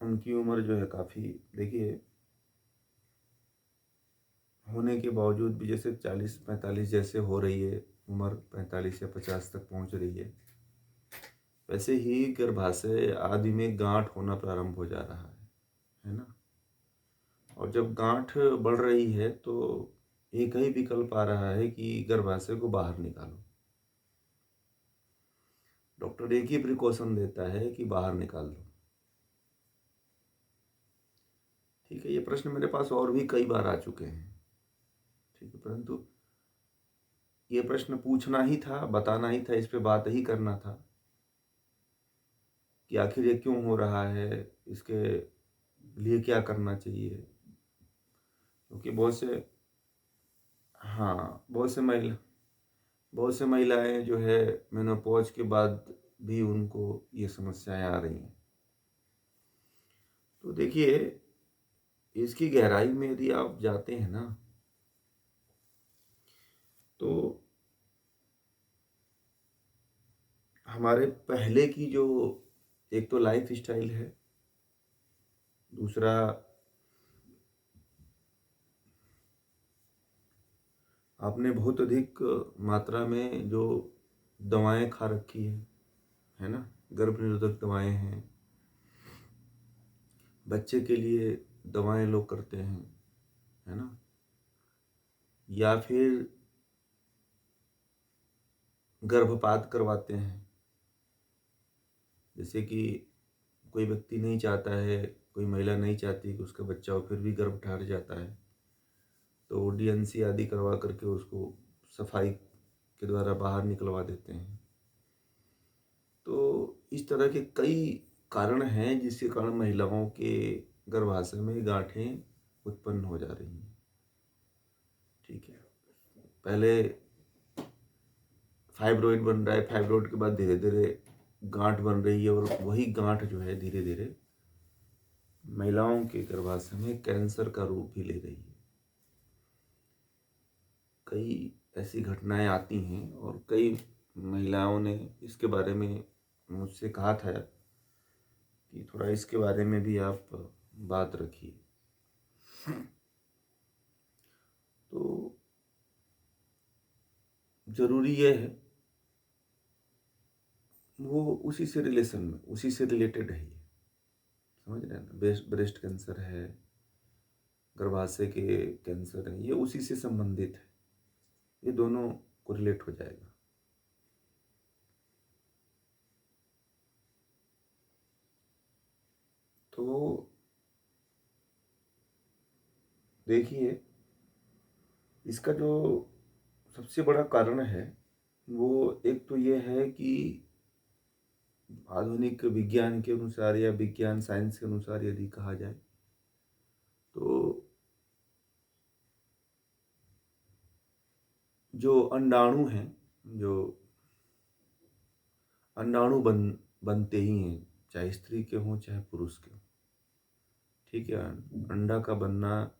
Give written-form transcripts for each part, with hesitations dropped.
उनकी उम्र जो है काफ़ी, देखिए, होने के बावजूद भी जैसे 40-45 जैसे हो रही है उम्र, 45 या 50 तक पहुंच रही वैसे ही गर्भाशय आदि में गांठ होना प्रारंभ हो जा रहा है ना। और जब गांठ बढ़ रही है तो एक ही विकल्प आ रहा है कि गर्भाशय को बाहर निकालो। डॉक्टर एक ही प्रिकॉशन देता है कि बाहर निकाल दो। ठीक है, ये प्रश्न मेरे पास और भी कई बार आ चुके हैं। ठीक है, परंतु ये प्रश्न पूछना ही था, बताना ही था, इस पे बात ही करना था कि आखिर ये क्यों हो रहा है, इसके लिए क्या करना चाहिए। क्योंकि बहुत से, हाँ, बहुत से महिलाएं जो है मेनोपॉज के बाद भी उनको ये समस्याएं आ रही हैं। तो देखिए, इसकी गहराई में यदि आप जाते हैं ना, तो हमारे पहले की जो, एक तो लाइफ स्टाइल है, दूसरा आपने बहुत अधिक मात्रा में जो दवाएं खा रखी है ना, गर्भ निरोधक दवाएं हैं, बच्चे के लिए दवाएं लोग करते हैं, है ना, या फिर गर्भपात करवाते हैं। जैसे कि कोई व्यक्ति नहीं चाहता है, कोई महिला नहीं चाहती कि उसका बच्चा हो, फिर भी गर्भ ठहर जाता है, तो डीएनसी आदि करवा करके उसको सफाई के द्वारा बाहर निकलवा देते हैं। तो इस तरह के कई कारण हैं जिसके कारण महिलाओं के गर्भाशय में गांठें उत्पन्न हो जा रही हैं। ठीक है, पहले फाइब्रॉइड बन रहा है, फाइब्रॉइड के बाद धीरे धीरे गांठ बन रही है, और वही गांठ जो है धीरे धीरे महिलाओं के गर्भाशय में कैंसर का रूप भी ले रही है। कई ऐसी घटनाएं आती हैं और कई महिलाओं ने इसके बारे में मुझसे कहा था कि थोड़ा इसके बारे में भी आप बात रखिए। तो जरूरी यह है, वो उसी से रिलेशन में, उसी से रिलेटेड है ये, समझ रहे हैं ना। ब्रेस्ट कैंसर है, गर्भाशय के कैंसर है, ये उसी से संबंधित है, ये दोनों को रिलेट हो जाएगा। तो देखिए, इसका जो सबसे बड़ा कारण है वो एक तो ये है कि आधुनिक विज्ञान के अनुसार या विज्ञान साइंस के अनुसार यदि कहा जाए तो जो अंडाणु हैं, जो अंडाणु बनते ही हैं, चाहे स्त्री के हों चाहे पुरुष के हों। ठीक है, अंडा का बनना,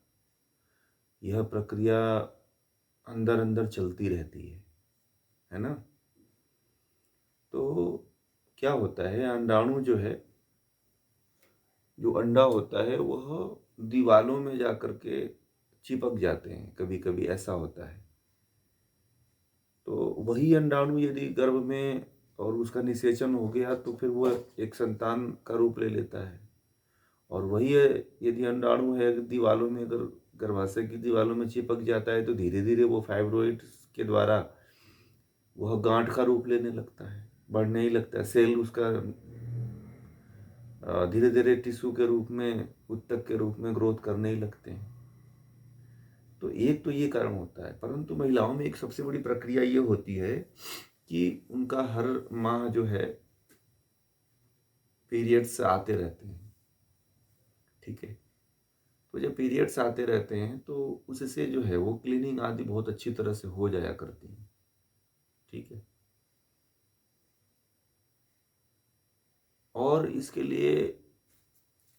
यह प्रक्रिया अंदर अंदर चलती रहती है ना। तो क्या होता है, अंडाणु जो है, जो अंडा होता है वह दीवालों में जाकर के चिपक जाते हैं, कभी कभी ऐसा होता है। तो वही अंडाणु यदि गर्भ में और उसका निषेचन हो गया तो फिर वह एक संतान का रूप ले लेता है। और वही है, यदि अंडाणु है दीवालों में, अगर गर्भाशय की दीवालों में चिपक जाता है तो धीरे धीरे वो फाइब्रोइड्स के द्वारा वह गांठ का रूप लेने लगता है, बढ़ने ही लगता है। सेल उसका धीरे धीरे टिश्यू के रूप में, ऊतक के रूप में ग्रोथ करने ही लगते हैं। तो एक तो ये कारण होता है, परंतु महिलाओं में एक सबसे बड़ी प्रक्रिया ये होती है कि उनका हर माह जो है पीरियड्स आते रहते हैं। ठीक है, तो जब पीरियड्स आते रहते हैं तो उससे जो है वो क्लीनिंग आदि बहुत अच्छी तरह से हो जाया करती है। ठीक है, और इसके लिए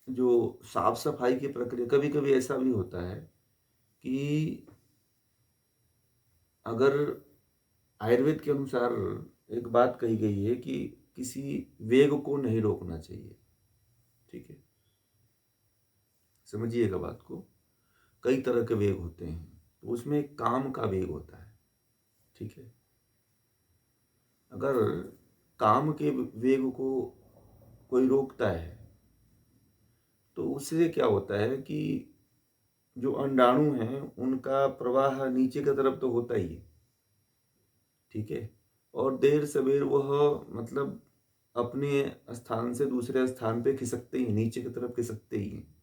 जो साफ सफाई की प्रक्रिया, कभी कभी ऐसा भी होता है कि अगर आयुर्वेद के अनुसार एक बात कही गई है कि किसी वेग को नहीं रोकना चाहिए। ठीक है, समझिएगा बात को, कई तरह के वेग होते हैं। तो उसमें एक काम का वेग होता है, ठीक है। अगर काम के वेग को कोई रोकता है तो उससे क्या होता है कि जो अंडाणु हैं उनका प्रवाह नीचे की तरफ तो होता ही है, ठीक है, और देर सवेर वह मतलब अपने स्थान से दूसरे स्थान पे खिसकते ही, नीचे की तरफ खिसकते ही हैं।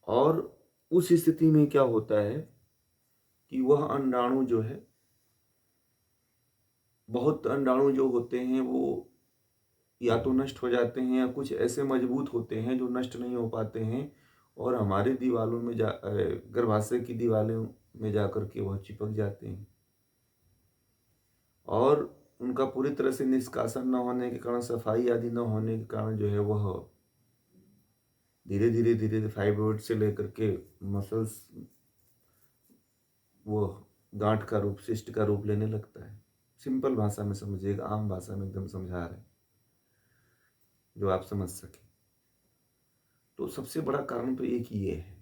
और उस स्थिति में क्या होता है कि वह अंडाणु जो है, बहुत अंडाणु जो होते हैं वो या तो नष्ट हो जाते हैं या कुछ ऐसे मजबूत होते हैं जो नष्ट नहीं हो पाते हैं और हमारे दीवालों में गर्भाशय की दीवारों में जाकर के वह चिपक जाते हैं। और उनका पूरी तरह से निष्कासन न होने के कारण, सफाई आदि न होने के कारण जो है वह धीरे धीरे धीरे फाइब्रोइड से लेकर के मसल्स वो गांठ का रूप, सिस्ट का रूप लेने लगता है। सिंपल भाषा में समझिएगा, आम भाषा में एकदम समझा रहे हैं जो आप समझ सके। तो सबसे बड़ा कारण तो एक ये है,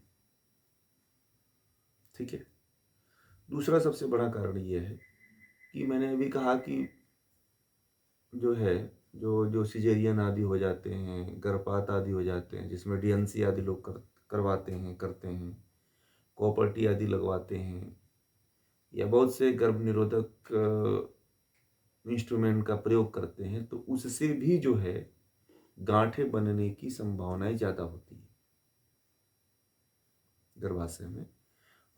ठीक है। दूसरा सबसे बड़ा कारण ये है कि मैंने अभी कहा कि जो है जो जो सिजेरियन आदि हो जाते हैं, गर्भपात आदि हो जाते हैं, जिसमें डीएनसी आदि लोग करवाते हैं, करते हैं, कॉपर्टी आदि लगवाते हैं, या बहुत से गर्भ निरोधक इंस्ट्रूमेंट का प्रयोग करते हैं, तो उससे भी जो है गांठें बनने की संभावनाएं ज़्यादा होती है गर्भाशय में,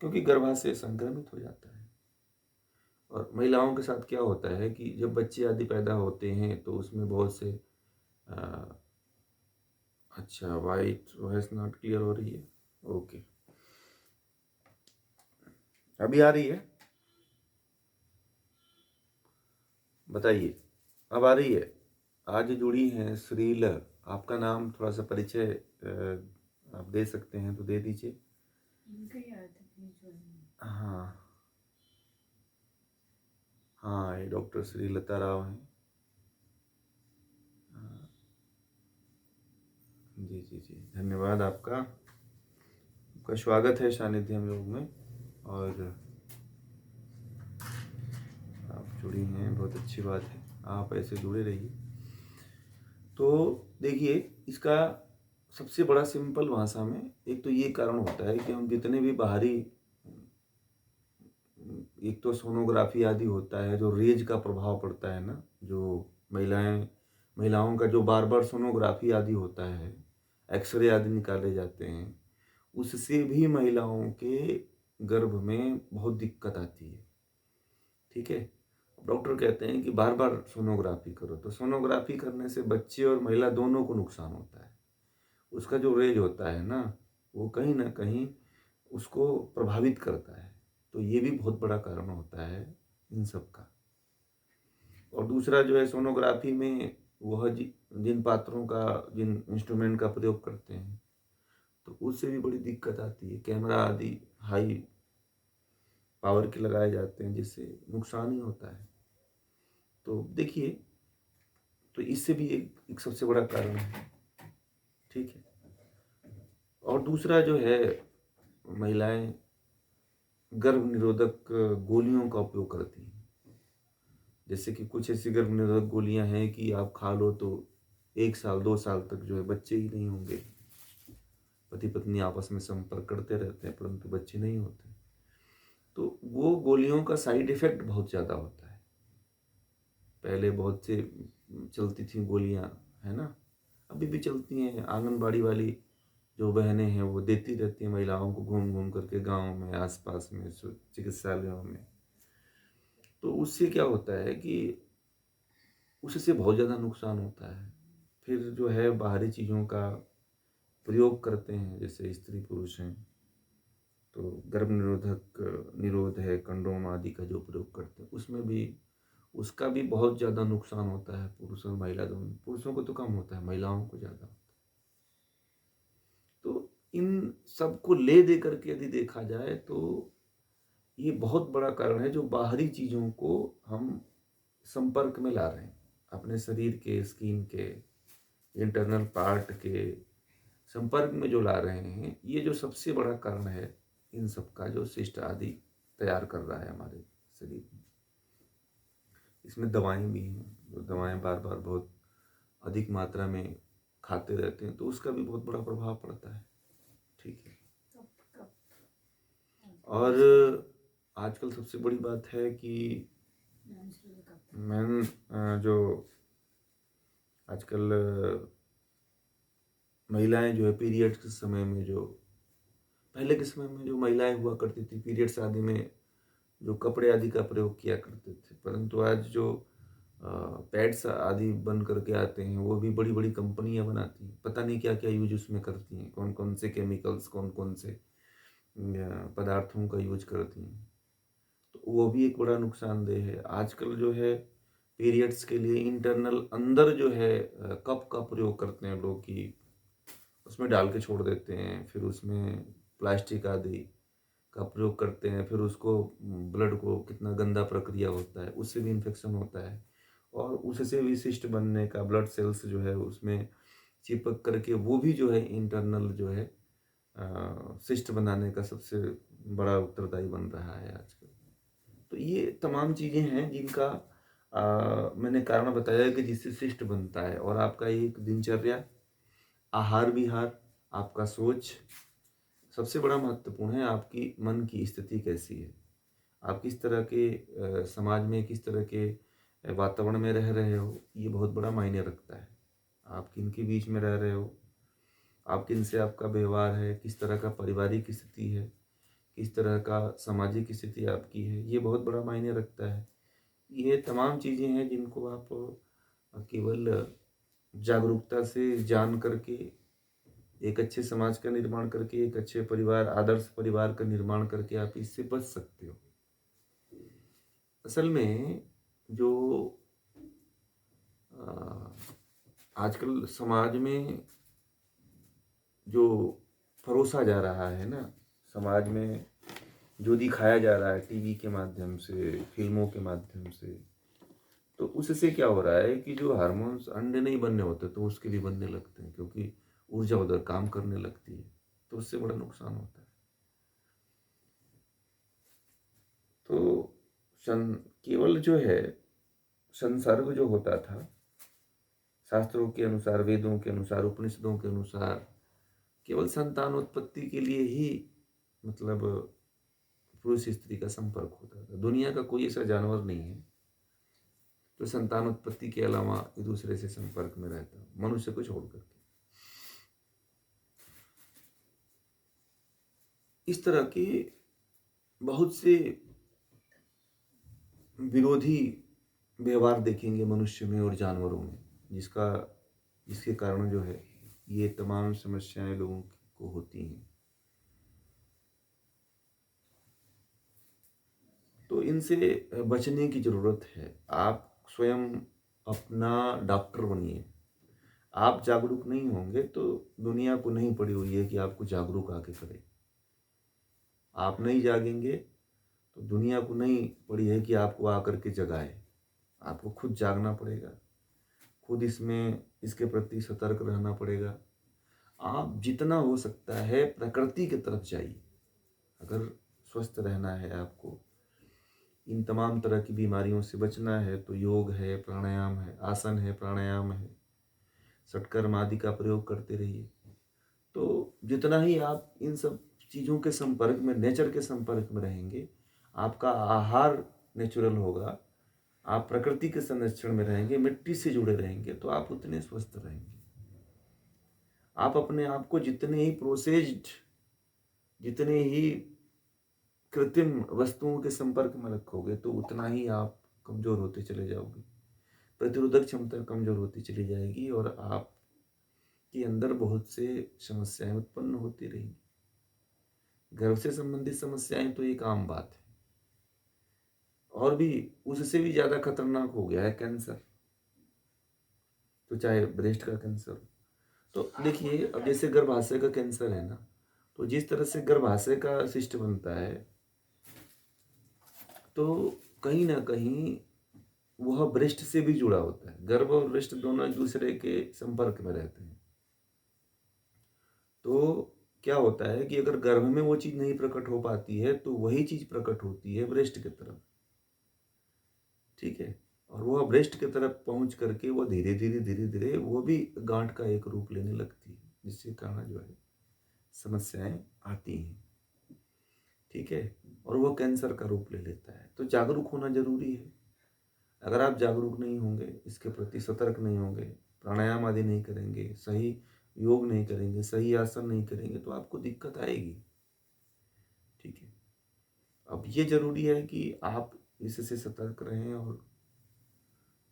क्योंकि गर्भाशय संक्रमित हो जाता है। और महिलाओं के साथ क्या होता है कि जब बच्चे आदि पैदा होते हैं तो उसमें बहुत से अच्छा, वाइट वॉइस नॉट क्लियर हो रही है, ओके, अभी आ रही है, बताइए, अब आ रही है। आज जुड़ी हैं श्रील, आपका नाम थोड़ा सा परिचय आप दे सकते हैं तो दे दीजिए। हाँ हाँ, ये डॉक्टर श्रीलता राव हैं। जी जी जी, धन्यवाद आपका, आपका स्वागत है सानिध्य हम लोग में। और आप जुड़ी हैं, बहुत अच्छी बात है, आप ऐसे जुड़े रहिए। तो देखिए, इसका सबसे बड़ा सिंपल भाषा में एक तो ये कारण होता है कि हम जितने भी बाहरी, एक तो सोनोग्राफी आदि होता है, जो रेज का प्रभाव पड़ता है ना, जो महिलाओं का जो बार बार सोनोग्राफी आदि होता है, एक्सरे आदि निकाले जाते हैं, उससे भी महिलाओं के गर्भ में बहुत दिक्कत आती है, ठीक है। डॉक्टर कहते हैं कि बार बार सोनोग्राफी करो, तो सोनोग्राफी करने से बच्चे और महिला दोनों को नुकसान होता है। उसका जो रेज होता है ना, वो कहीं ना कहीं उसको प्रभावित करता है। तो ये भी बहुत बड़ा कारण होता है इन सब का। और दूसरा जो है, सोनोग्राफी में वह जिन पात्रों का, जिन इंस्ट्रूमेंट का प्रयोग करते हैं, तो उससे भी बड़ी दिक्कत आती है। कैमरा आदि हाई पावर के लगाए जाते हैं, जिससे नुकसान ही होता है। तो देखिए, तो इससे भी एक सबसे बड़ा कारण है, ठीक है। और दूसरा जो है, महिलाएं गर्भ निरोधक गोलियों का उपयोग करती हैं। जैसे कि कुछ ऐसी गर्भ निरोधक गोलियां हैं कि आप खा लो तो 1 साल 2 साल तक जो है बच्चे ही नहीं होंगे। पति पत्नी आपस में संपर्क करते रहते हैं परंतु बच्चे नहीं होते। तो वो गोलियों का साइड इफेक्ट बहुत ज़्यादा होता है। पहले बहुत से चलती थी गोलियां, है ना, अभी भी चलती हैं। आंगनबाड़ी वाली जो बहनें हैं वो देती रहती हैं महिलाओं को, घूम घूम करके गाँव में, आसपास में, चिकित्सालयों में। तो उससे क्या होता है कि उससे बहुत ज़्यादा नुकसान होता है। फिर जो है बाहरी चीज़ों का प्रयोग करते हैं, जैसे स्त्री पुरुष हैं तो गर्भ निरोधक, निरोध है, कंडोम आदि का जो प्रयोग करते हैं, उसमें भी उसका भी बहुत ज़्यादा नुकसान होता है पुरुष और महिला दोनों। पुरुषों को तो कम होता है, महिलाओं को ज़्यादा होता है। तो इन सबको ले दे करके यदि देखा जाए तो ये बहुत बड़ा कारण है, जो बाहरी चीज़ों को हम संपर्क में ला रहे हैं अपने शरीर के, स्किन के, इंटरनल पार्ट के, संपर्क में जो ला रहे हैं, ये जो सबसे बड़ा कारण है इन सब का, जो शिष्ट आदि तैयार कर रहा है हमारे शरीर में। इसमें दवाएं भी हैं, जो दवाएं बार बार बहुत अधिक मात्रा में खाते रहते हैं तो उसका भी बहुत बड़ा प्रभाव पड़ता है। ठीक है। और आजकल सबसे बड़ी बात है कि जो आजकल महिलाएं जो है पीरियड्स के समय में, जो पहले के समय में जो महिलाएं हुआ करती थी पीरियड्स आदि में जो कपड़े आदि का प्रयोग किया करते थे, परंतु आज जो पैड्स आदि बन करके आते हैं वो भी बड़ी बड़ी कंपनियां बनाती हैं, पता नहीं क्या क्या यूज उसमें करती हैं, कौन कौन से केमिकल्स, कौन कौन से पदार्थों का यूज करती हैं। तो वो भी एक बड़ा नुकसानदेह है। आजकल जो है पीरियड्स के लिए इंटरनल अंदर जो है कप का प्रयोग करते हैं लोग, कि उसमें डाल के छोड़ देते हैं, फिर उसमें प्लास्टिक आदि का प्रयोग करते हैं, फिर उसको ब्लड को, कितना गंदा प्रक्रिया होता है, उससे भी इन्फेक्शन होता है और उससे विशिष्ट बनने का ब्लड सेल्स जो है उसमें चिपक करके वो भी जो है इंटरनल जो है सिस्ट बनाने का सबसे बड़ा उत्तरदायी बन रहा है आजकल। तो ये तमाम चीज़ें हैं जिनका मैंने कारण बताया कि जिससे सिस्ट बनता है। और आपका एक दिनचर्या, आहार विहार, आपका सोच, सबसे बड़ा महत्वपूर्ण है आपकी मन की स्थिति कैसी है, आप किस तरह के समाज में, किस तरह के वातावरण में रह रहे हो, ये बहुत बड़ा मायने रखता है। आप किन के बीच में रह रहे हो, आप किन से आपका व्यवहार है, किस तरह का पारिवारिक स्थिति है, किस तरह का सामाजिक स्थिति आपकी है, ये बहुत बड़ा मायने रखता है। ये तमाम चीज़ें हैं जिनको आप केवल जागरूकता से जान करके, एक अच्छे समाज का निर्माण करके, एक अच्छे परिवार, आदर्श परिवार का निर्माण करके आप इससे बच सकते हो। असल में जो आजकल समाज में जो परोसा जा रहा है ना, समाज में जो दिखाया जा रहा है टीवी के माध्यम से, फिल्मों के माध्यम से, तो उससे क्या हो रहा है कि जो हार्मोन्स अंडे नहीं बनने होते तो उसके भी बनने लगते हैं, क्योंकि ऊर्जा उधर काम करने लगती है, तो उससे बड़ा नुकसान होता है। तो केवल जो है संसर्ग जो होता था, शास्त्रों के अनुसार, वेदों के अनुसार, उपनिषदों के अनुसार, केवल संतानोत्पत्ति के लिए ही मतलब पुरुष स्त्री का संपर्क होता था। दुनिया का कोई ऐसा जानवर नहीं है जो संतानोत्पत्ति के अलावा एक दूसरे से संपर्क में रहता, मनुष्य को छोड़ करके। इस तरह के बहुत से विरोधी व्यवहार देखेंगे मनुष्य में और जानवरों में, जिसके कारण जो है ये तमाम समस्याएं लोगों को होती हैं। तो इनसे बचने की ज़रूरत है। आप स्वयं अपना डॉक्टर बनिए। आप जागरूक नहीं होंगे तो दुनिया को नहीं पड़ी हुई है कि आपको जागरूक आके करे। आप नहीं जागेंगे तो दुनिया को नहीं पड़ी है कि आपको आकर के जगाए। आपको खुद जागना पड़ेगा, खुद इसके प्रति सतर्क रहना पड़ेगा। आप जितना हो सकता है प्रकृति की तरफ जाइए। अगर स्वस्थ रहना है, आपको इन तमाम तरह की बीमारियों से बचना है, तो योग है, प्राणायाम है, आसन है, प्राणायाम है, षटकर्म आदि का प्रयोग करते रहिए। तो जितना ही आप इन सब चीज़ों के संपर्क में, नेचर के संपर्क में रहेंगे, आपका आहार नेचुरल होगा, आप प्रकृति के संरक्षण में रहेंगे, मिट्टी से जुड़े रहेंगे, तो आप उतने स्वस्थ रहेंगे। आप अपने आप को जितने ही प्रोसेस्ड, जितने ही कृत्रिम वस्तुओं के संपर्क में रखोगे तो उतना ही आप कमज़ोर होते चले जाओगे, प्रतिरोधक क्षमता कमज़ोर होती चली जाएगी और आपके अंदर बहुत से समस्याएं उत्पन्न होती रहेंगी। गर्भ से संबंधित समस्याएं तो एक आम बात है, और भी उससे भी ज़्यादा खतरनाक हो गया है कैंसर। तो चाहे ब्रेस्ट का कैंसर हो, तो देखिए अब जैसे गर्भाशय का कैंसर है ना, तो जिस तरह से गर्भाशय का सिस्ट बनता है, तो कहीं ना कहीं वह ब्रेस्ट से भी जुड़ा होता है। गर्भ और ब्रेस्ट दोनों एक दूसरे के संपर्क में रहते हैं। तो क्या होता है कि अगर गर्भ में वो चीज़ नहीं प्रकट हो पाती है तो वही चीज़ प्रकट होती है ब्रेस्ट की तरफ, ठीक है। और वो ब्रेस्ट की तरफ पहुंच करके वो धीरे धीरे धीरे धीरे वो भी गांठ का एक रूप लेने लगती है, जिससे कारण जो है समस्याएं आती हैं, ठीक है। और वो कैंसर का रूप ले लेता है। तो जागरूक होना जरूरी है। अगर आप जागरूक नहीं होंगे, इसके प्रति सतर्क नहीं होंगे, प्राणायाम आदि नहीं करेंगे, सही योग नहीं करेंगे, सही आसन नहीं करेंगे, तो आपको दिक्कत आएगी, ठीक है। अब ये जरूरी है कि आप इससे सतर्क रहें और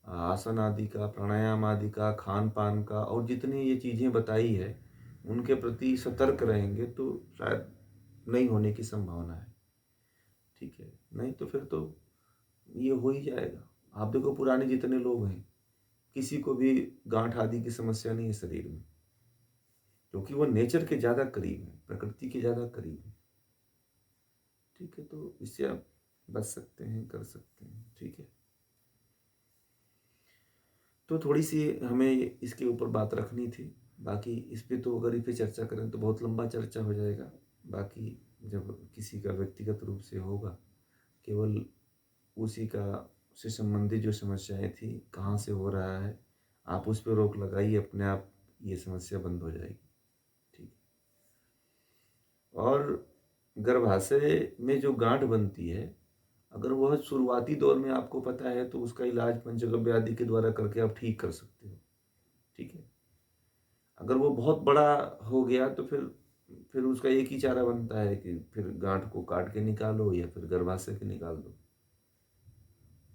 आसन आदि का, प्राणायाम आदि का, खान पान का, और जितनी ये चीज़ें बताई है उनके प्रति सतर्क रहेंगे तो शायद नहीं होने की संभावना है, ठीक है। नहीं तो फिर तो ये हो ही जाएगा। आप देखो पुराने जितने लोग हैं, किसी को भी गांठ आदि की समस्या नहीं है शरीर में, क्योंकि वो नेचर के ज़्यादा करीब है, प्रकृति के ज़्यादा करीब है, ठीक है। तो इससे आप बच सकते हैं, कर सकते हैं, ठीक है। तो थोड़ी सी हमें इसके ऊपर बात रखनी थी। बाकी इस पे तो अगर इस पे चर्चा करें तो बहुत लंबा चर्चा हो जाएगा। बाकी जब किसी का व्यक्तिगत रूप से होगा, केवल उसी का से संबंधित जो समस्याएं थी, कहाँ से हो रहा है, आप उस पर रोक लगाइए, अपने आप ये समस्या बंद हो जाएगी, ठीक। और गर्भाशय में जो गांठ बनती है, अगर वह शुरुआती दौर में आपको पता है तो उसका इलाज पंचगव्य आदि के द्वारा करके आप ठीक कर सकते हो, ठीक है। अगर वो बहुत बड़ा हो गया तो फिर उसका एक ही चारा बनता है कि फिर गांठ को काट के निकालो या फिर गर्भाशय के निकाल दो,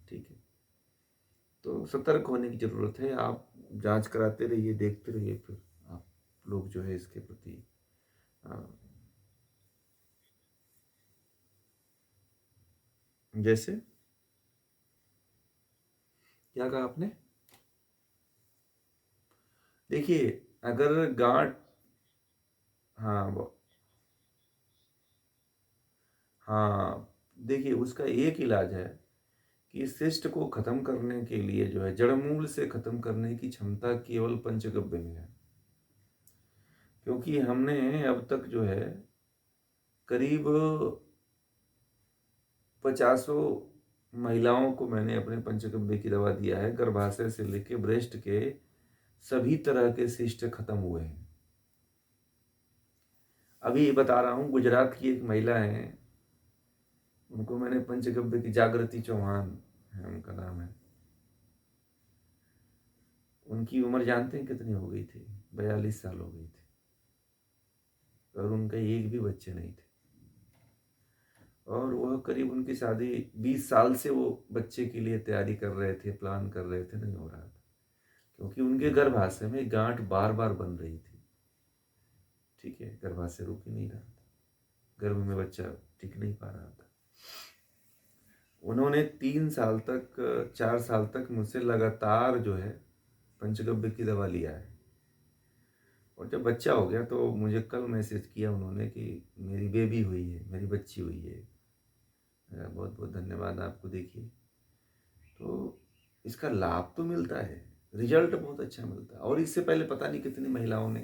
ठीक है। तो सतर्क होने की ज़रूरत है। आप जांच कराते रहिए, देखते रहिए, फिर आप लोग जो है इसके प्रति अ, जैसे क्या कहा आपने? देखिए, अगर गांठ, हाँ हाँ, देखिए उसका एक इलाज है कि इस शिस्ट को खत्म करने के लिए जो है, जड़मूल से खत्म करने की क्षमता केवल पंचगव्य में है। क्योंकि हमने अब तक जो है करीब 50 महिलाओं को मैंने अपने पंचगव्य की दवा दिया है। गर्भाशय से लेके ब्रेस्ट के सभी तरह के शिस्ट खत्म हुए हैं। अभी बता रहा हूँ, गुजरात की एक महिला है, उनको मैंने पंचगव्य की, जागृति चौहान है उनका नाम है। उनकी उम्र जानते हैं कितनी हो गई थी? 42 साल हो गई थी, और उनका एक भी बच्चे नहीं थे। और वह करीब, उनकी शादी 20 साल से वो बच्चे के लिए तैयारी कर रहे थे, प्लान कर रहे थे, नहीं हो रहा था क्योंकि उनके गर्भाशय में गांठ बार बार बन रही थी, ठीक है। गर्भाशय रुक ही नहीं रहा था, गर्भ में बच्चा टिक नहीं पा रहा था। उन्होंने 3 साल तक, 4 साल तक मुझसे लगातार जो है पंचगव्य की दवा लिया है। और जब बच्चा हो गया तो मुझे कल मैसेज किया उन्होंने कि मेरी बेबी हुई है, मेरी बच्ची हुई है। बहुत बहुत धन्यवाद आपको। देखिए, तो इसका लाभ तो मिलता है, रिजल्ट बहुत अच्छा मिलता है। और इससे पहले पता नहीं कितनी महिलाओं ने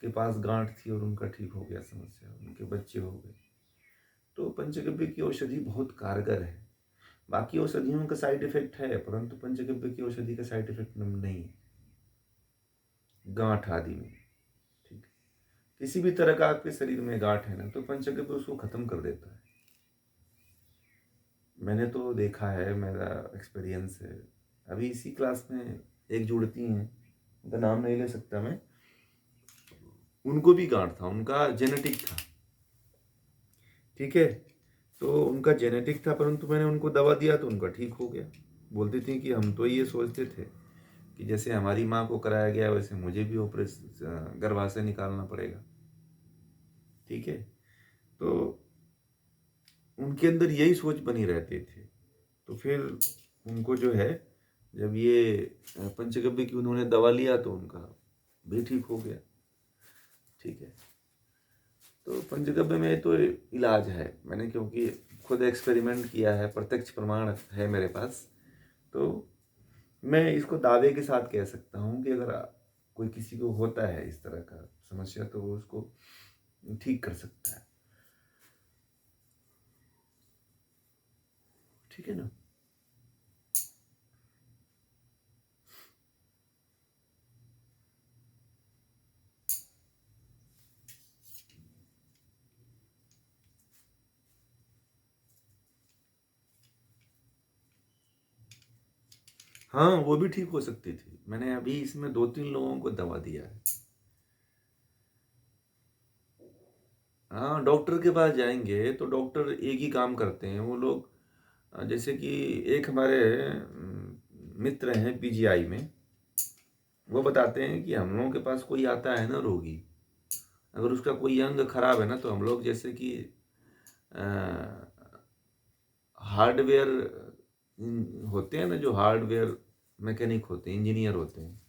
के पास गांठ थी और उनका ठीक हो गया समस्या, उनके बच्चे हो गए। तो पंचगव्य की औषधि बहुत कारगर है। बाकी औषधियों का साइड इफेक्ट है, परंतु पंचगव्य की औषधि का साइड इफेक्ट नहीं है गांठ आदि में, ठीक है। किसी भी तरह का आपके शरीर में गांठ है ना, तो पंचगव्य उसको खत्म कर देता है। मैंने तो देखा है, मेरा एक्सपीरियंस है। अभी इसी क्लास में एक जुड़ती हैं, उनका नाम नहीं ले सकता मैं, उनको भी गांठ था, उनका जेनेटिक था, ठीक है। तो उनका जेनेटिक था, परंतु मैंने उनको दवा दिया तो उनका ठीक हो गया। बोलती थी कि हम तो ये सोचते थे कि जैसे हमारी माँ को कराया गया वैसे मुझे भी ऑपरेशन, गर्भाशय निकालना पड़ेगा, ठीक है। तो उनके अंदर यही सोच बनी रहती थी। तो फिर उनको जो है, जब ये पंचगव्य की उन्होंने दवा लिया तो उनका भी ठीक हो गया, ठीक है। तो पंचगव्य में तो इलाज है, मैंने क्योंकि खुद एक्सपेरिमेंट किया है, प्रत्यक्ष प्रमाण है मेरे पास। तो मैं इसको दावे के साथ कह सकता हूँ कि अगर कोई किसी को होता है इस तरह का समस्या, तो वो उसको ठीक कर सकता है। ठीक है ना? हाँ, वो भी ठीक हो सकती थी। मैंने अभी इसमें 2-3 लोगों को दवा दिया है। हाँ, डॉक्टर के पास जाएँगे तो डॉक्टर एक ही काम करते हैं। वो लोग जैसे कि एक हमारे मित्र हैं पीजीआई में, वो बताते हैं कि हम लोगों के पास कोई आता है ना रोगी, अगर उसका कोई अंग खराब है ना, तो हम लोग जैसे कि अ, हार्डवेयर होते हैं ना, जो हार्डवेयर मैकेनिक होते हैं, इंजीनियर होते हैं।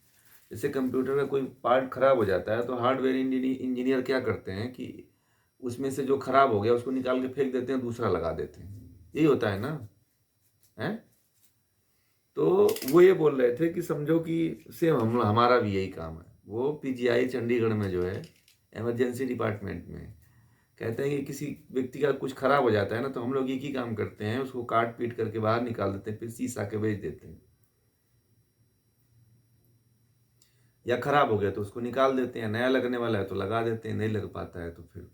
जैसे कंप्यूटर का कोई पार्ट खराब हो जाता है तो हार्डवेयर इंजीनियर क्या करते हैं कि उसमें से जो खराब हो गया उसको निकाल के फेंक देते हैं, दूसरा लगा देते हैं। यही होता है ना? है? तो वो ये बोल रहे थे कि समझो कि सेम हम हमारा भी यही काम है। वो पीजीआई चंडीगढ़ में जो है इमरजेंसी डिपार्टमेंट में कहते हैं कि किसी व्यक्ति का कुछ खराब हो जाता है ना, तो हम लोग एक ही काम करते हैं, उसको काट पीट करके बाहर निकाल देते हैं, फिर शीशा के बेच देते हैं। या खराब हो गया तो उसको निकाल देते हैं, नया लगने वाला है तो लगा देते हैं, नहीं लग पाता है तो फिर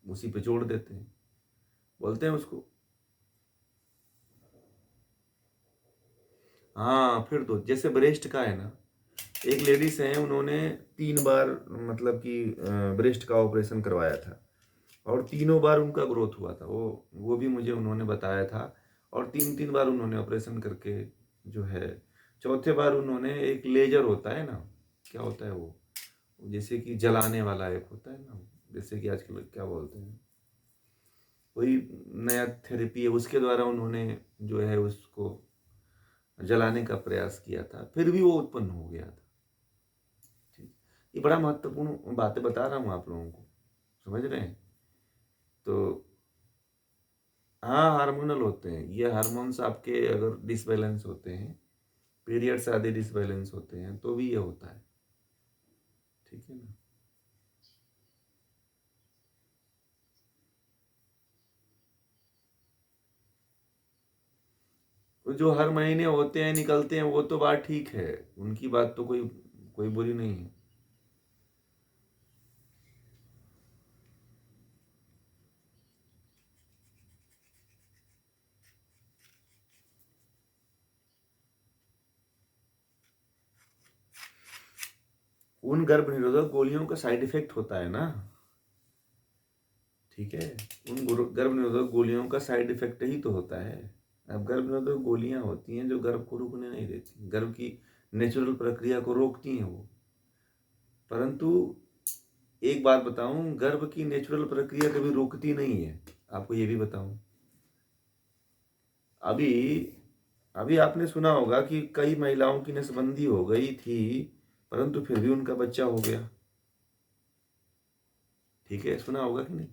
उसी पे जोड़ देते हैं, बोलते हैं उसको। हाँ, फिर तो जैसे ब्रेस्ट का है ना, एक लेडीज हैं, उन्होंने 3 बार मतलब कि ब्रेस्ट का ऑपरेशन करवाया था और तीनों बार उनका ग्रोथ हुआ था। वो भी मुझे उन्होंने बताया था। और 3-3 बार उन्होंने ऑपरेशन करके जो है, चौथे बार उन्होंने एक लेजर होता है ना, क्या होता है वो, जैसे कि जलाने वाला एक होता है ना, जैसे कि आजकल क्या बोलते हैं, कोई नया थेरेपी है, उसके द्वारा उन्होंने जो है उसको जलाने का प्रयास किया था, फिर भी वो उत्पन्न हो गया था। ठीक, ये बड़ा महत्वपूर्ण बातें बता रहा हूँ आप लोगों को, समझ रहे हैं? तो हाँ, हार्मोनल होते हैं ये हार्मोन्स। आपके अगर डिसबैलेंस होते हैं, पीरियड्स आदि डिसबैलेंस होते हैं, तो भी ये होता है। ठीक है ना? तो जो हर महीने होते हैं निकलते हैं वो तो बात ठीक है, उनकी बात तो कोई कोई बुरी नहीं है। उन गर्भ निरोधक गोलियों का साइड इफेक्ट होता है ना। ठीक है, उन गर्भ निरोधक गोलियों का साइड इफेक्ट ही तो होता है। अब गर्भ निरोधक गोलियां होती हैं जो गर्भ को रुकने नहीं देती, गर्भ की नेचुरल प्रक्रिया को रोकती हैं वो। परंतु एक बात बताऊं, गर्भ की नेचुरल प्रक्रिया कभी रुकती नहीं है। आपको ये भी बताऊं, अभी अभी आपने सुना होगा कि कई महिलाओं की नसबंदी हो गई थी, परंतु फिर भी उनका बच्चा हो गया। ठीक है, सुना होगा कि नहीं?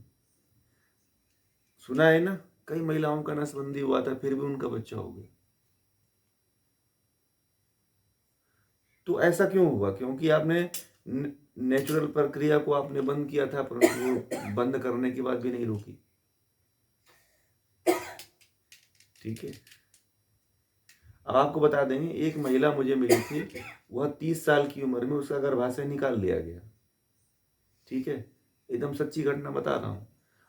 सुना है ना? कई महिलाओं का नसबंदी हुआ था, फिर भी उनका बच्चा हो गया। तो ऐसा क्यों हुआ? क्योंकि आपने नेचुरल प्रक्रिया को आपने बंद किया था, परंतु वो बंद करने के बाद भी नहीं रुकी। ठीक है, अब आपको बता देंगे, एक महिला मुझे मिली थी, वह 30 साल की उम्र में उसका गर्भाशय निकाल लिया गया। ठीक है, एकदम सच्ची घटना बता रहा हूँ।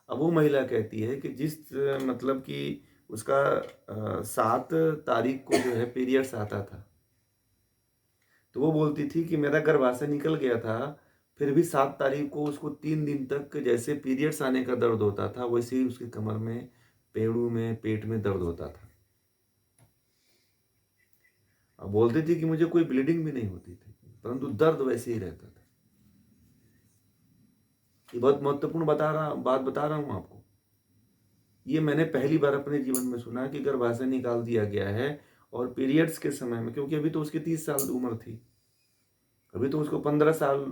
अब वो महिला कहती है कि जिस मतलब कि उसका 7 तारीख को जो है पीरियड्स आता था, तो वो बोलती थी कि मेरा गर्भाशय निकल गया था, फिर भी 7 तारीख को उसको 3 दिन तक जैसे पीरियड्स आने का दर्द होता था, वैसे ही उसकी कमर में, पेड़ू में, पेट में दर्द होता था। अब बोलती थी कि मुझे कोई ब्लीडिंग भी नहीं होती थी, परंतु दर्द वैसे ही रहता था। ये बहुत महत्वपूर्ण बात बता रहा हूँ आपको। ये मैंने पहली बार अपने जीवन में सुना कि गर्भाशय निकाल दिया गया है और पीरियड्स के समय में, क्योंकि अभी तो उसकी 30 साल उम्र थी, अभी तो उसको 15 साल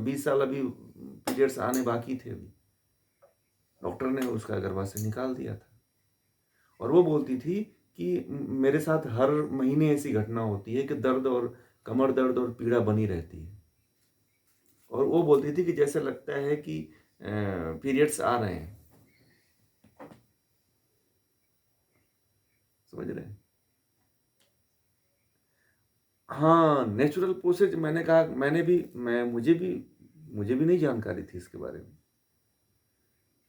20 साल अभी पीरियड्स आने बाकी थे अभी, डॉक्टर ने उसका गर्भाशय निकाल दिया था। और वो बोलती थी कि मेरे साथ हर महीने ऐसी घटना होती है कि दर्द और कमर दर्द और पीड़ा बनी रहती है। और वो बोलती थी कि जैसे लगता है कि पीरियड्स आ रहे हैं। समझ रहे हैं? हाँ, नेचुरल प्रोसेस मैंने कहा, मुझे भी नहीं जानकारी थी इसके बारे में।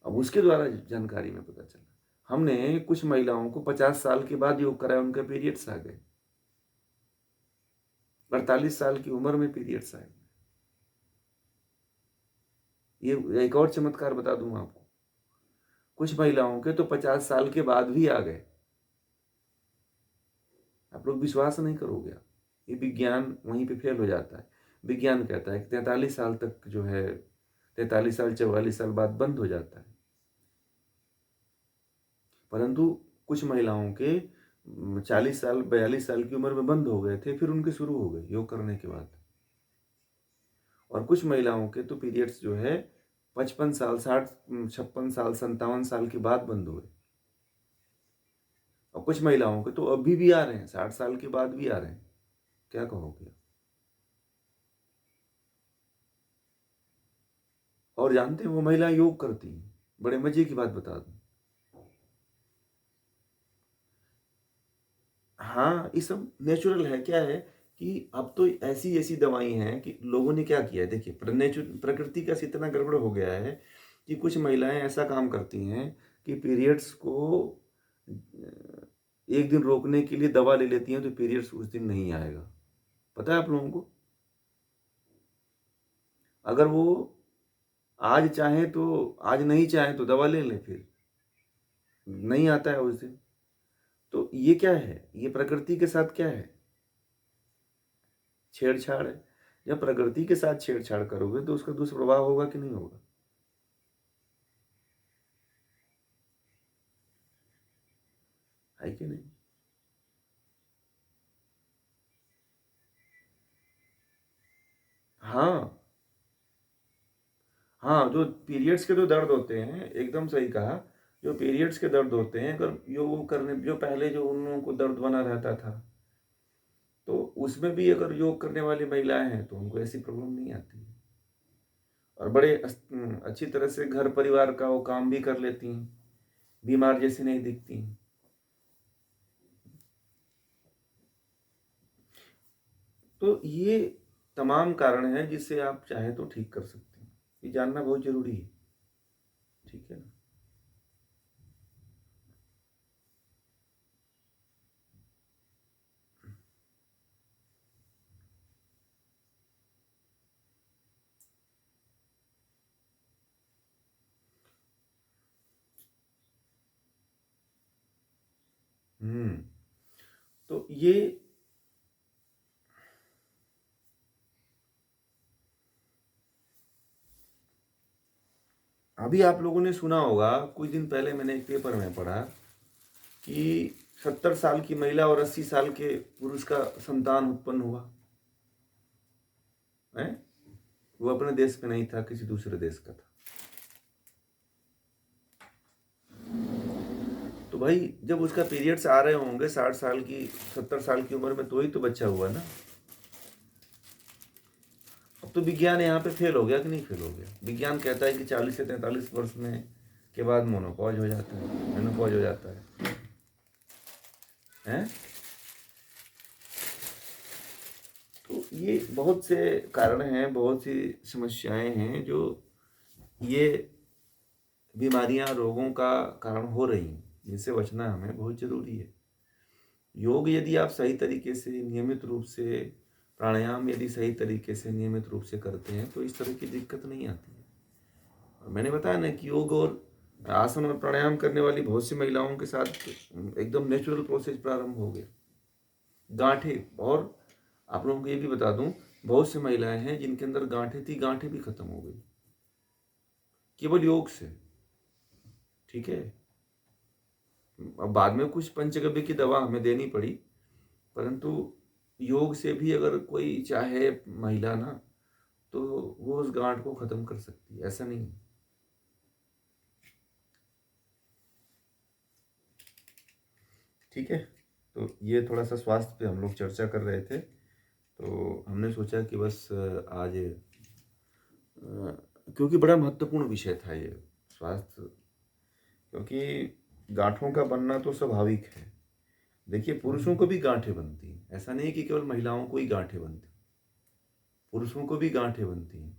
अब उसके द्वारा जानकारी में पता चला। हमने कुछ महिलाओं को 50 साल के बाद योग कराया, उनके पीरियड्स आ गए। 48 साल की उम्र में पीरियड्स आए। ये एक और चमत्कार बता दूं आपको, कुछ महिलाओं के तो 50 साल के बाद भी आ गए। आप लोग विश्वास नहीं करोगे। ये विज्ञान वहीं पे फेल हो जाता है। विज्ञान कहता है कि 43 साल तक जो है, 43 साल 44 साल बाद बंद हो जाता है, परंतु कुछ महिलाओं के 40 साल 42 साल की उम्र में बंद हो गए थे, फिर उनके शुरू हो गए योग करने के बाद। और कुछ महिलाओं के तो पीरियड्स जो है 55 साल 60 56 साल 57 साल के बाद बंद हुए। और कुछ महिलाओं के तो अभी भी आ रहे हैं, 60 साल के बाद भी आ रहे हैं। क्या कहोगे? और जानते हैं वो महिलाएं योग करती हैं। बड़े मजे की बात बता दूं, हाँ ये सब नेचुरल है। क्या है कि अब तो ऐसी ऐसी दवाई हैं कि लोगों ने क्या किया है, देखिए प्रकृति का इतना गड़बड़ हो गया है कि कुछ महिलाएं ऐसा काम करती हैं कि पीरियड्स को एक दिन रोकने के लिए दवा ले लेती हैं, तो पीरियड्स उस दिन नहीं आएगा। पता है आप लोगों को? अगर वो आज चाहे तो, आज नहीं चाहे तो दवा ले लें, फिर नहीं आता है उस दिन। तो ये क्या है? ये प्रकृति के साथ क्या है? छेड़छाड़ है। जब प्रकृति के साथ छेड़छाड़ करोगे तो उसका दुष्प्रभाव होगा कि नहीं होगा? है कि नहीं? हाँ, हाँ, जो पीरियड्स के जो दर्द होते हैं, एकदम सही कहा। जो पीरियड्स के दर्द होते हैं, अगर योग करने, जो पहले जो उन लोगों को दर्द बना रहता था, तो उसमें भी अगर योग करने वाली महिलाएं हैं तो उनको ऐसी प्रॉब्लम नहीं आती है। और बड़े अच्छी तरह से घर परिवार का वो काम भी कर लेती हैं, बीमार जैसी नहीं दिखती हैं। तो ये तमाम कारण हैं जिससे आप चाहे तो ठीक कर सकते हैं। ये जानना बहुत जरूरी है। ठीक है ना? हम्म। तो ये अभी आप लोगों ने सुना होगा, कुछ दिन पहले मैंने एक पेपर में पढ़ा कि 70 साल की महिला और 80 साल के पुरुष का संतान उत्पन्न हुआ है। वो अपने देश का नहीं था, किसी दूसरे देश का था। तो भाई जब उसका पीरियड्स आ रहे होंगे 60 साल की 70 साल की उम्र में, तो ही तो बच्चा हुआ ना। अब तो विज्ञान यहाँ पे फेल हो गया कि नहीं फेल हो गया? विज्ञान कहता है कि 40 से 43 वर्ष में के बाद मोनोपॉज हो जाता है, मेनोपॉज हो जाता है। हैं? तो ये बहुत से कारण हैं, बहुत सी समस्याएं हैं जो ये बीमारियां रोगों का कारण हो रही हैं, जिनसे बचना हमें बहुत जरूरी है। योग यदि आप सही तरीके से नियमित रूप से, प्राणायाम यदि सही तरीके से नियमित रूप से करते हैं तो इस तरह की दिक्कत नहीं आती है। और मैंने बताया ना कि योग और आसन और प्राणायाम करने वाली बहुत सी महिलाओं के साथ एकदम नेचुरल प्रोसेस प्रारंभ हो गया। गांठें, और आप लोगों को ये भी बता दूं, बहुत सी महिलाएं हैं जिनके अंदर गांठें थी, गांठें भी खत्म हो गई केवल योग से। ठीक है? अब बाद में कुछ पंचगव्य की दवा हमें देनी पड़ी, परंतु योग से भी अगर कोई चाहे महिला ना, तो वो उस गांठ को खत्म कर सकती है, ऐसा नहीं है। ठीक है? तो ये थोड़ा सा स्वास्थ्य पे हम लोग चर्चा कर रहे थे। तो हमने सोचा कि बस आज क्योंकि बड़ा महत्वपूर्ण विषय था ये स्वास्थ्य, क्योंकि गांठों का बनना तो स्वाभाविक है। देखिए, पुरुषों को भी गांठें बनती हैं, ऐसा नहीं कि केवल महिलाओं को ही गांठें बनती, पुरुषों को भी गांठें बनती हैं।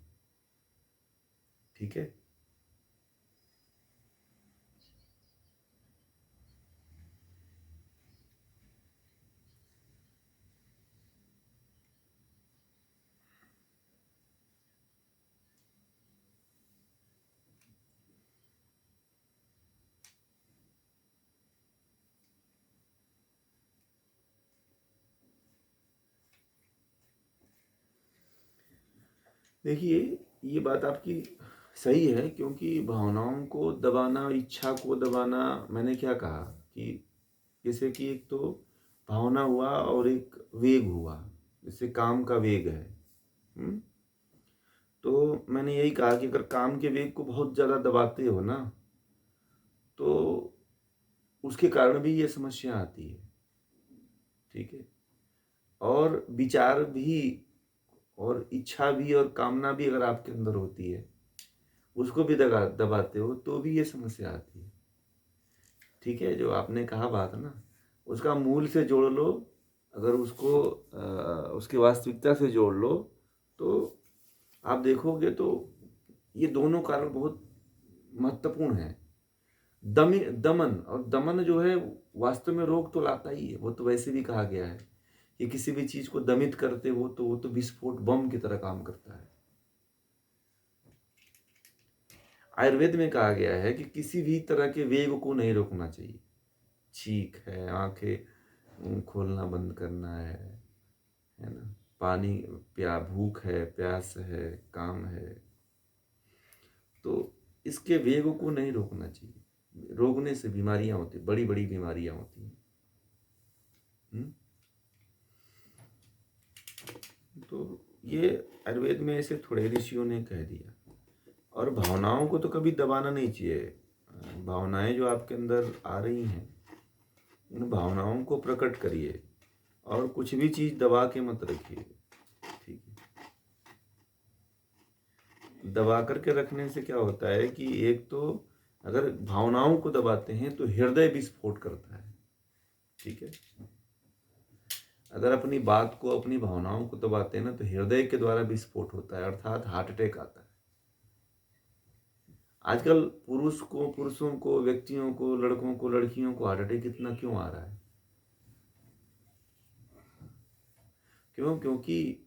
ठीक है। देखिए, ये बात आपकी सही है, क्योंकि भावनाओं को दबाना, इच्छा को दबाना, मैंने क्या कहा कि जैसे कि एक तो भावना हुआ और एक वेग हुआ, जैसे काम का वेग है। हुँ? तो मैंने यही कहा कि अगर काम के वेग को बहुत ज़्यादा दबाते हो ना, तो उसके कारण भी ये समस्या आती है। ठीक है। और विचार भी और इच्छा भी और कामना भी अगर आपके अंदर होती है, उसको भी दबाते हो तो भी ये समस्या आती है। ठीक है, जो आपने कहा बात ना, उसका मूल से जोड़ लो, अगर उसको उसकी वास्तविकता से जोड़ लो, तो आप देखोगे तो ये दोनों कारण बहुत महत्वपूर्ण हैं। दमन, और दमन जो है वास्तव में रोग तो लाता ही है। वो तो वैसे भी कहा गया है कि किसी भी चीज को दमित करते हो तो वो तो विस्फोट बम की तरह काम करता है। आयुर्वेद में कहा गया है कि किसी भी तरह के वेग को नहीं रोकना चाहिए। छींक है, आंखें खोलना बंद करना है ना, पानी, भूख है, प्यास है, काम है, तो इसके वेग को नहीं रोकना चाहिए। रोकने से बीमारियां होती, बड़ी बड़ी बीमारियां होती हैं। हम्म? तो ये आयुर्वेद में ऐसे थोड़े ऋषियों ने कह दिया। और भावनाओं को तो कभी दबाना नहीं चाहिए। भावनाएं जो आपके अंदर आ रही हैं, उन भावनाओं को प्रकट करिए, और कुछ भी चीज दबा के मत रखिए। ठीक है। दबा करके रखने से क्या होता है कि एक तो अगर भावनाओं को दबाते हैं तो हृदय विस्फोट करता है। ठीक है। अगर अपनी बात को, अपनी भावनाओं को दबाते हैं ना, तो हृदय के द्वारा विस्फोट होता है, अर्थात हार्ट अटैक आता है। आजकल पुरुषों को, व्यक्तियों को, लड़कों को, लड़कियों को हार्ट अटैक इतना क्यों आ रहा है? क्यों? क्योंकि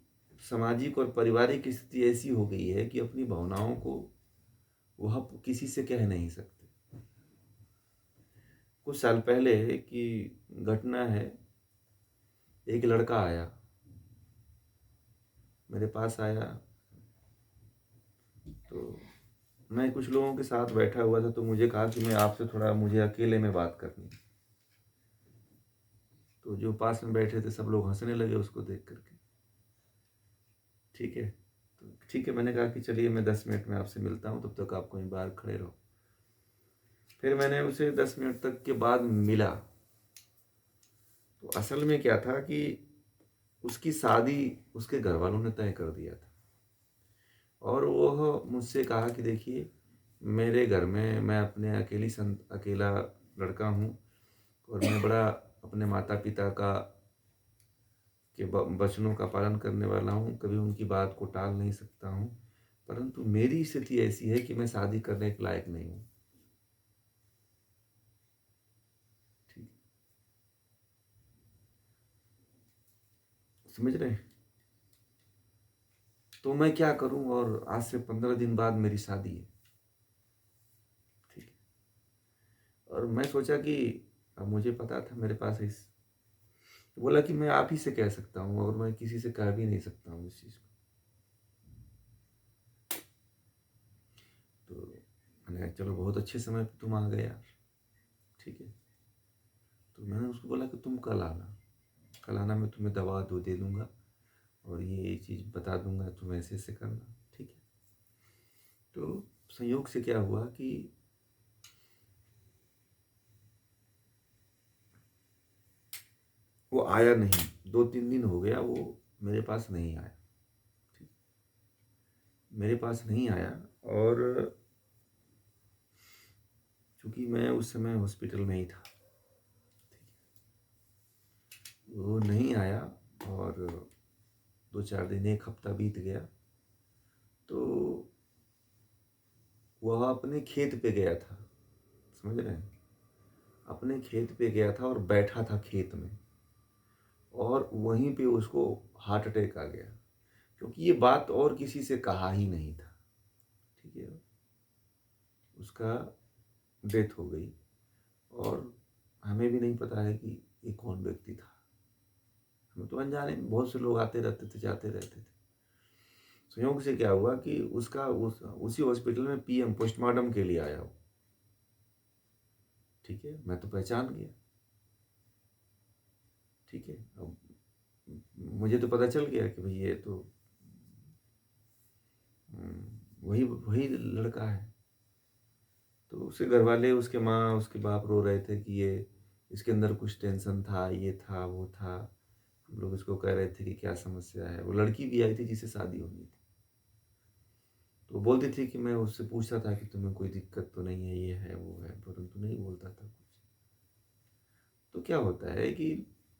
सामाजिक और पारिवारिक स्थिति ऐसी हो गई है कि अपनी भावनाओं को वह किसी से कह नहीं सकते। कुछ साल पहले की घटना है, एक लड़का आया, मेरे पास आया, तो मैं कुछ लोगों के साथ बैठा हुआ था, तो मुझे कहा कि मैं आपसे थोड़ा, मुझे अकेले में बात करनी है। तो जो पास में बैठे थे सब लोग हंसने लगे उसको देख करके। ठीक है। तो ठीक है, मैंने कहा कि चलिए मैं 10 मिनट में आपसे मिलता हूँ, तब तक आप कहीं बाहर खड़े रहो। फिर मैंने उसे 10 मिनट तक के बाद मिला। तो असल में क्या था कि उसकी शादी उसके घर वालों ने तय कर दिया था। और वह मुझसे कहा कि देखिए, मेरे घर में मैं अकेला लड़का हूँ, और मैं बड़ा अपने माता पिता के वचनों का पालन करने वाला हूँ, कभी उनकी बात को टाल नहीं सकता हूँ, परंतु मेरी स्थिति ऐसी है कि मैं शादी करने के लायक नहीं हूँ। ठीक, समझ रहे हैं? तो मैं क्या करूं, और आज से 15 दिन बाद मेरी शादी है। ठीक है। और मैं सोचा कि अब मुझे पता था मेरे पास इस, बोला कि मैं आप ही से कह सकता हूँ, और मैं किसी से कह भी नहीं सकता हूँ इस चीज़ को। तो मैंने कहा चलो, बहुत अच्छे समय पे तुम आ गए यार। ठीक है। तो मैंने उसको बोला कि तुम कल आना, कल आना, मैं तुम्हें दवा दे दूंगा, और ये चीज़ बता दूंगा, तुम ऐसे ऐसे करना। ठीक है। तो संयोग से क्या हुआ कि वो आया नहीं। 2-3 दिन हो गया वो मेरे पास नहीं आया। ठीक, मेरे पास नहीं आया। और चूंकि मैं उस समय हॉस्पिटल में ही था, वो नहीं आया। और 2-4 दिन, 1 हफ्ता बीत गया, तो वह अपने खेत पे गया था, समझ रहे हैं, अपने खेत पे गया था और बैठा था खेत में, और वहीं पे उसको हार्ट अटैक आ गया, क्योंकि ये बात और किसी से कहा ही नहीं था। ठीक है, उसका डेथ हो गई, और हमें भी नहीं पता है कि ये कौन व्यक्ति था। हमें तो अनजाने में बहुत से लोग आते रहते थे, जाते रहते थे। संयोग से क्या हुआ कि उसी हॉस्पिटल में पीएम पोस्टमार्टम के लिए आया हो। ठीक है, मैं तो पहचान गया। ठीक है, अब मुझे तो पता चल गया कि भाई ये तो वही वही लड़का है। तो उसके घर वाले, उसके माँ, उसके बाप रो रहे थे कि ये इसके अंदर कुछ टेंशन था, ये था, वो था। हम लोग इसको कह रहे थे कि क्या समस्या है। वो लड़की भी आई थी जिससे शादी होनी थी, तो वो बोलती थी कि मैं उससे पूछता था कि तुम्हें कोई दिक्कत तो नहीं है, ये है, वो है, परंतु नहीं बोलता था कुछ। तो क्या होता है कि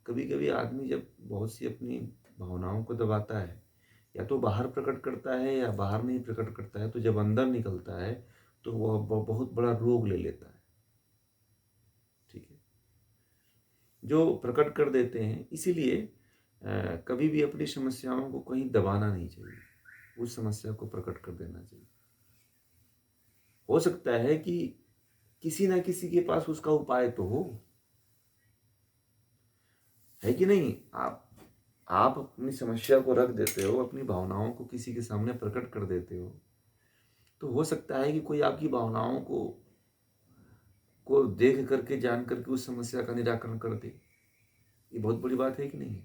कभी कभी आदमी जब बहुत सी अपनी भावनाओं को दबाता है, या तो बाहर प्रकट करता है या बाहर नहीं प्रकट करता है, तो जब अंदर निकलता है तो वह बहुत बड़ा रोग ले लेता है। ठीक है, जो प्रकट कर देते हैं, इसीलिए कभी भी अपनी समस्याओं को कहीं दबाना नहीं चाहिए, उस समस्या को प्रकट कर देना चाहिए। हो सकता है कि किसी ना किसी के पास उसका उपाय तो हो, है कि नहीं। आप अपनी समस्या को रख देते हो, अपनी भावनाओं को किसी के सामने प्रकट कर देते हो, तो हो सकता है कि कोई आपकी भावनाओं को देख करके, जान करके उस समस्या का निराकरण कर दे। ये बहुत बड़ी बात है कि नहीं।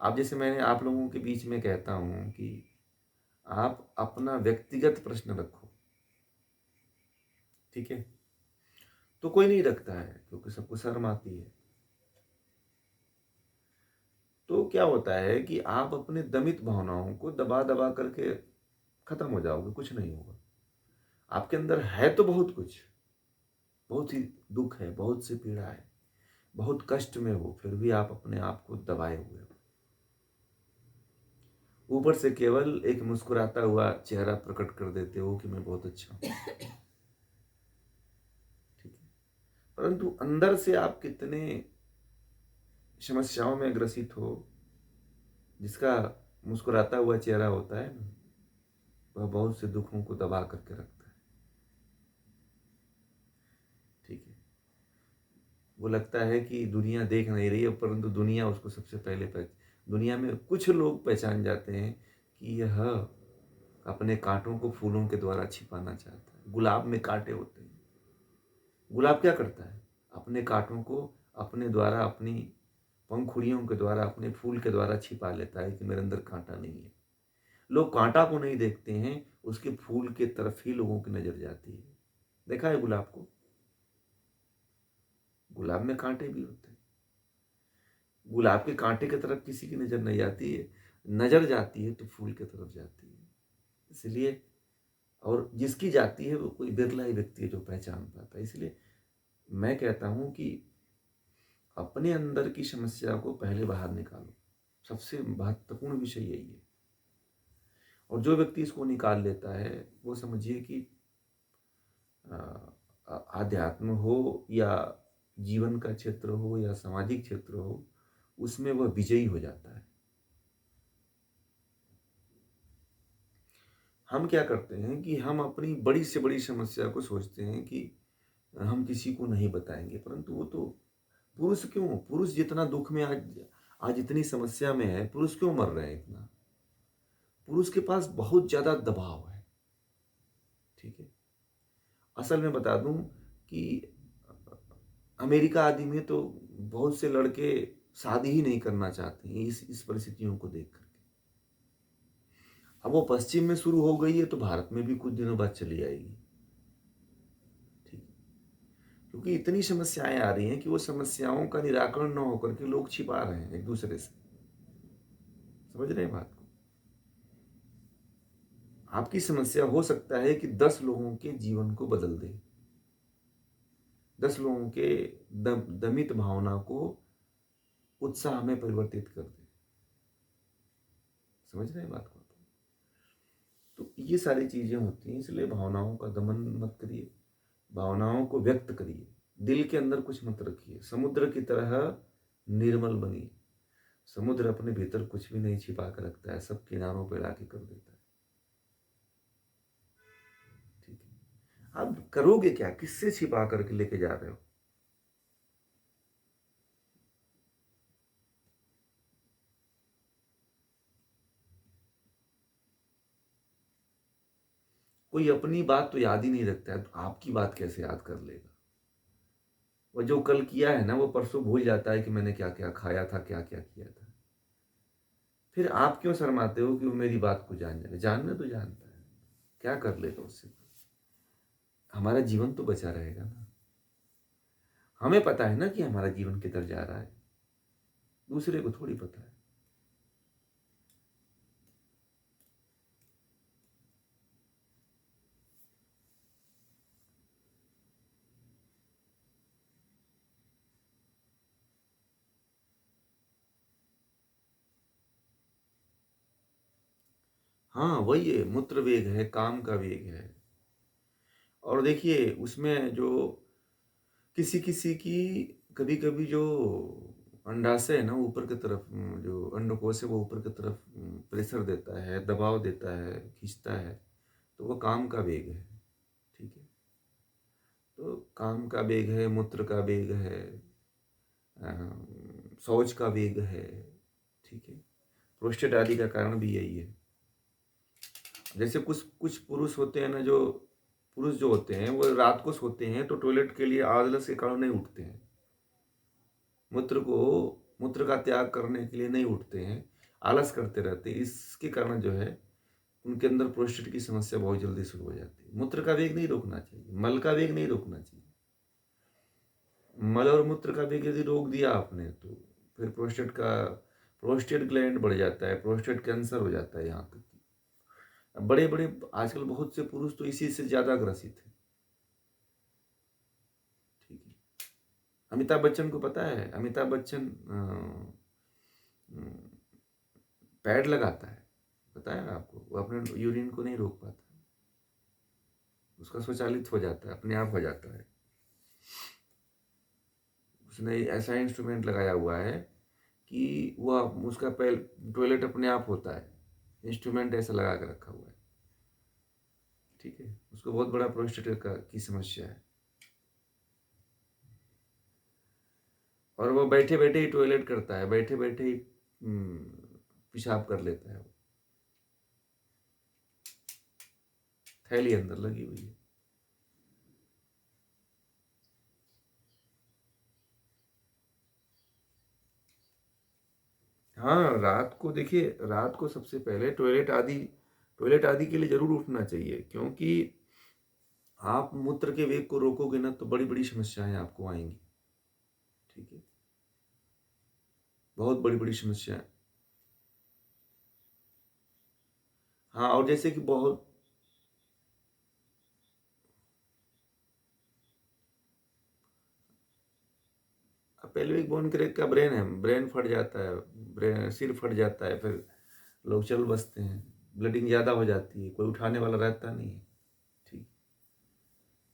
आप जैसे, मैंने आप लोगों के बीच में कहता हूं कि आप अपना व्यक्तिगत प्रश्न रखो। ठीक है, तो कोई नहीं रखता है क्योंकि सबको शर्म आती है। तो क्या होता है कि आप अपने दमित भावनाओं को दबा दबा करके खत्म हो जाओगे, कुछ नहीं होगा। आपके अंदर है तो बहुत कुछ, बहुत ही दुख है, बहुत सी पीड़ा है, बहुत कष्ट में हो, फिर भी आप अपने आप को दबाए हुए हो। ऊपर से केवल एक मुस्कुराता हुआ चेहरा प्रकट कर देते हो कि मैं बहुत अच्छा हूं। ठीक है, परंतु अंदर से आप कितने समस्याओं में ग्रसित हो, जिसका मुस्कुराता हुआ चेहरा होता है ना, वह बहुत से दुखों को दबा करके रखता है। ठीक है, वो लगता है कि दुनिया देख नहीं रही है, परंतु दुनिया उसको सबसे पहले दुनिया में कुछ लोग पहचान जाते हैं कि यह अपने कांटों को फूलों के द्वारा छिपाना चाहता है। गुलाब में कांटे होते हैं, गुलाब क्या करता है, अपने कांटों को अपने द्वारा, अपनी पंखुड़ियों के द्वारा, अपने फूल के द्वारा छिपा लेता है कि मेरे अंदर कांटा नहीं है। लोग कांटा को नहीं देखते हैं, उसके फूल के तरफ ही लोगों की नजर जाती है। देखा है गुलाब को, गुलाब में कांटे भी होते हैं। गुलाब के कांटे की तरफ किसी की नजर नहीं जाती है, नजर जाती है तो फूल की तरफ जाती है। इसलिए, और जिसकी जाती है वो कोई बिरला ही व्यक्ति है जो पहचान पाता है। इसलिए मैं कहता हूं कि अपने अंदर की समस्या को पहले बाहर निकालो, सबसे महत्वपूर्ण विषय यही है। और जो व्यक्ति इसको निकाल लेता है, वो समझिए कि आध्यात्म हो या जीवन का क्षेत्र हो या सामाजिक क्षेत्र हो, उसमें वह विजयी हो जाता है। हम क्या करते हैं कि हम अपनी बड़ी से बड़ी समस्या को सोचते हैं कि हम किसी को नहीं बताएंगे, परंतु वो तो पुरुष क्यों, पुरुष जितना दुख में आज आज इतनी समस्या में है, पुरुष क्यों मर रहे हैं इतना। पुरुष के पास बहुत ज्यादा दबाव है। ठीक है, असल में बता दूं कि अमेरिका आदि में तो बहुत से लड़के शादी ही नहीं करना चाहते हैं इस परिस्थितियों को देख करके। अब वो पश्चिम में शुरू हो गई है तो भारत में भी कुछ दिनों बाद चली आएगी। ठीक, क्योंकि इतनी समस्याएं आ रही हैं कि वो समस्याओं का निराकरण न होकर के लोग छिपा रहे हैं एक दूसरे से। समझ रहे हैं बात को? आपकी समस्या हो सकता है कि 10 लोगों के जीवन को बदल दे, 10 लोगों के दमित भावना को उत्साह में परिवर्तित कर दे। समझ रहे हैं बात को? तो ये सारी चीजें होती हैं, इसलिए भावनाओं का दमन मत करिए, भावनाओं को व्यक्त करिए, दिल के अंदर कुछ मत रखिए, समुद्र की तरह निर्मल बनिए। समुद्र अपने भीतर कुछ भी नहीं छिपा कर रखता है, सब किनारों पे लाके कर देता है। ठीक है, आप करोगे क्या? किससे छिपा करके लेके जा रहे हो? कोई अपनी बात तो याद ही नहीं रखता है, तो आपकी बात कैसे याद कर लेगा? वो जो कल किया है ना, वो परसों भूल जाता है कि मैंने क्या क्या खाया था, क्या क्या किया था। फिर आप क्यों शर्माते हो कि वो मेरी बात को जान जाए? जानना तो जानता है, क्या कर लेगा उससे? हमारा जीवन तो बचा रहेगा ना। हमें पता है ना कि हमारा जीवन किधर जा रहा है, दूसरे को थोड़ी पता है। हाँ, वही है, मूत्र वेग है, काम का वेग है। और देखिए उसमें जो किसी किसी की कभी कभी जो अंडाशय है ना, ऊपर की तरफ जो अंडकोश है वो ऊपर की तरफ प्रेशर देता है, दबाव देता है, खींचता है, तो वो काम का वेग है। ठीक है, तो काम का वेग है, मूत्र का वेग है, शौच का वेग है। ठीक है, प्रोस्टेट आदि का कारण भी यही है। जैसे कुछ कुछ पुरुष होते हैं ना, जो पुरुष जो होते हैं वो रात को सोते हैं तो टॉयलेट के लिए आलस के कारण नहीं उठते हैं, मूत्र को मूत्र का त्याग करने के लिए नहीं उठते हैं, आलस करते रहते हैं। इसके कारण जो है उनके अंदर प्रोस्टेट की समस्या बहुत जल्दी शुरू हो जाती है। मूत्र का वेग नहीं रोकना चाहिए, मल का वेग नहीं रोकना चाहिए। मल और मूत्र का वेग यदि रोक दिया आपने तो फिर प्रोस्टेट ग्लैंड बढ़ जाता है, प्रोस्टेट कैंसर हो जाता है। यहाँ तक कि बड़े बड़े आजकल बहुत से पुरुष तो इसी से ज्यादा ग्रसित है। ठीक है, अमिताभ बच्चन को पता है, अमिताभ बच्चन पैड लगाता है, पता है आपको? वो अपने यूरिन को नहीं रोक पाता, उसका स्वचालित हो जाता है, अपने आप हो जाता है। उसने ऐसा इंस्ट्रूमेंट लगाया हुआ है कि वह उसका टॉयलेट अपने आप होता है, इंस्ट्रूमेंट ऐसा लगा कर रखा हुआ है। ठीक है, उसको बहुत बड़ा प्रोस्टेट की समस्या है, और वो बैठे बैठे ही टॉयलेट करता है, बैठे बैठे ही पेशाब कर लेता है। वो थैली अंदर लगी हुई है। हाँ, रात को देखिए, रात को सबसे पहले टॉयलेट आदि के लिए जरूर उठना चाहिए, क्योंकि आप मूत्र के वेग को रोकोगे ना तो बड़ी बड़ी समस्याएं आपको आएंगी। ठीक है, बहुत बड़ी बड़ी समस्याएं। हाँ, और जैसे कि बहुत पेल्विक बोन क्रैक का ब्रेन है, ब्रेन फट जाता है, ब्रेन सिर फट जाता है, फिर लोग चल बसते हैं, ब्लीडिंग ज़्यादा हो जाती है, कोई उठाने वाला रहता नहीं है। ठीक,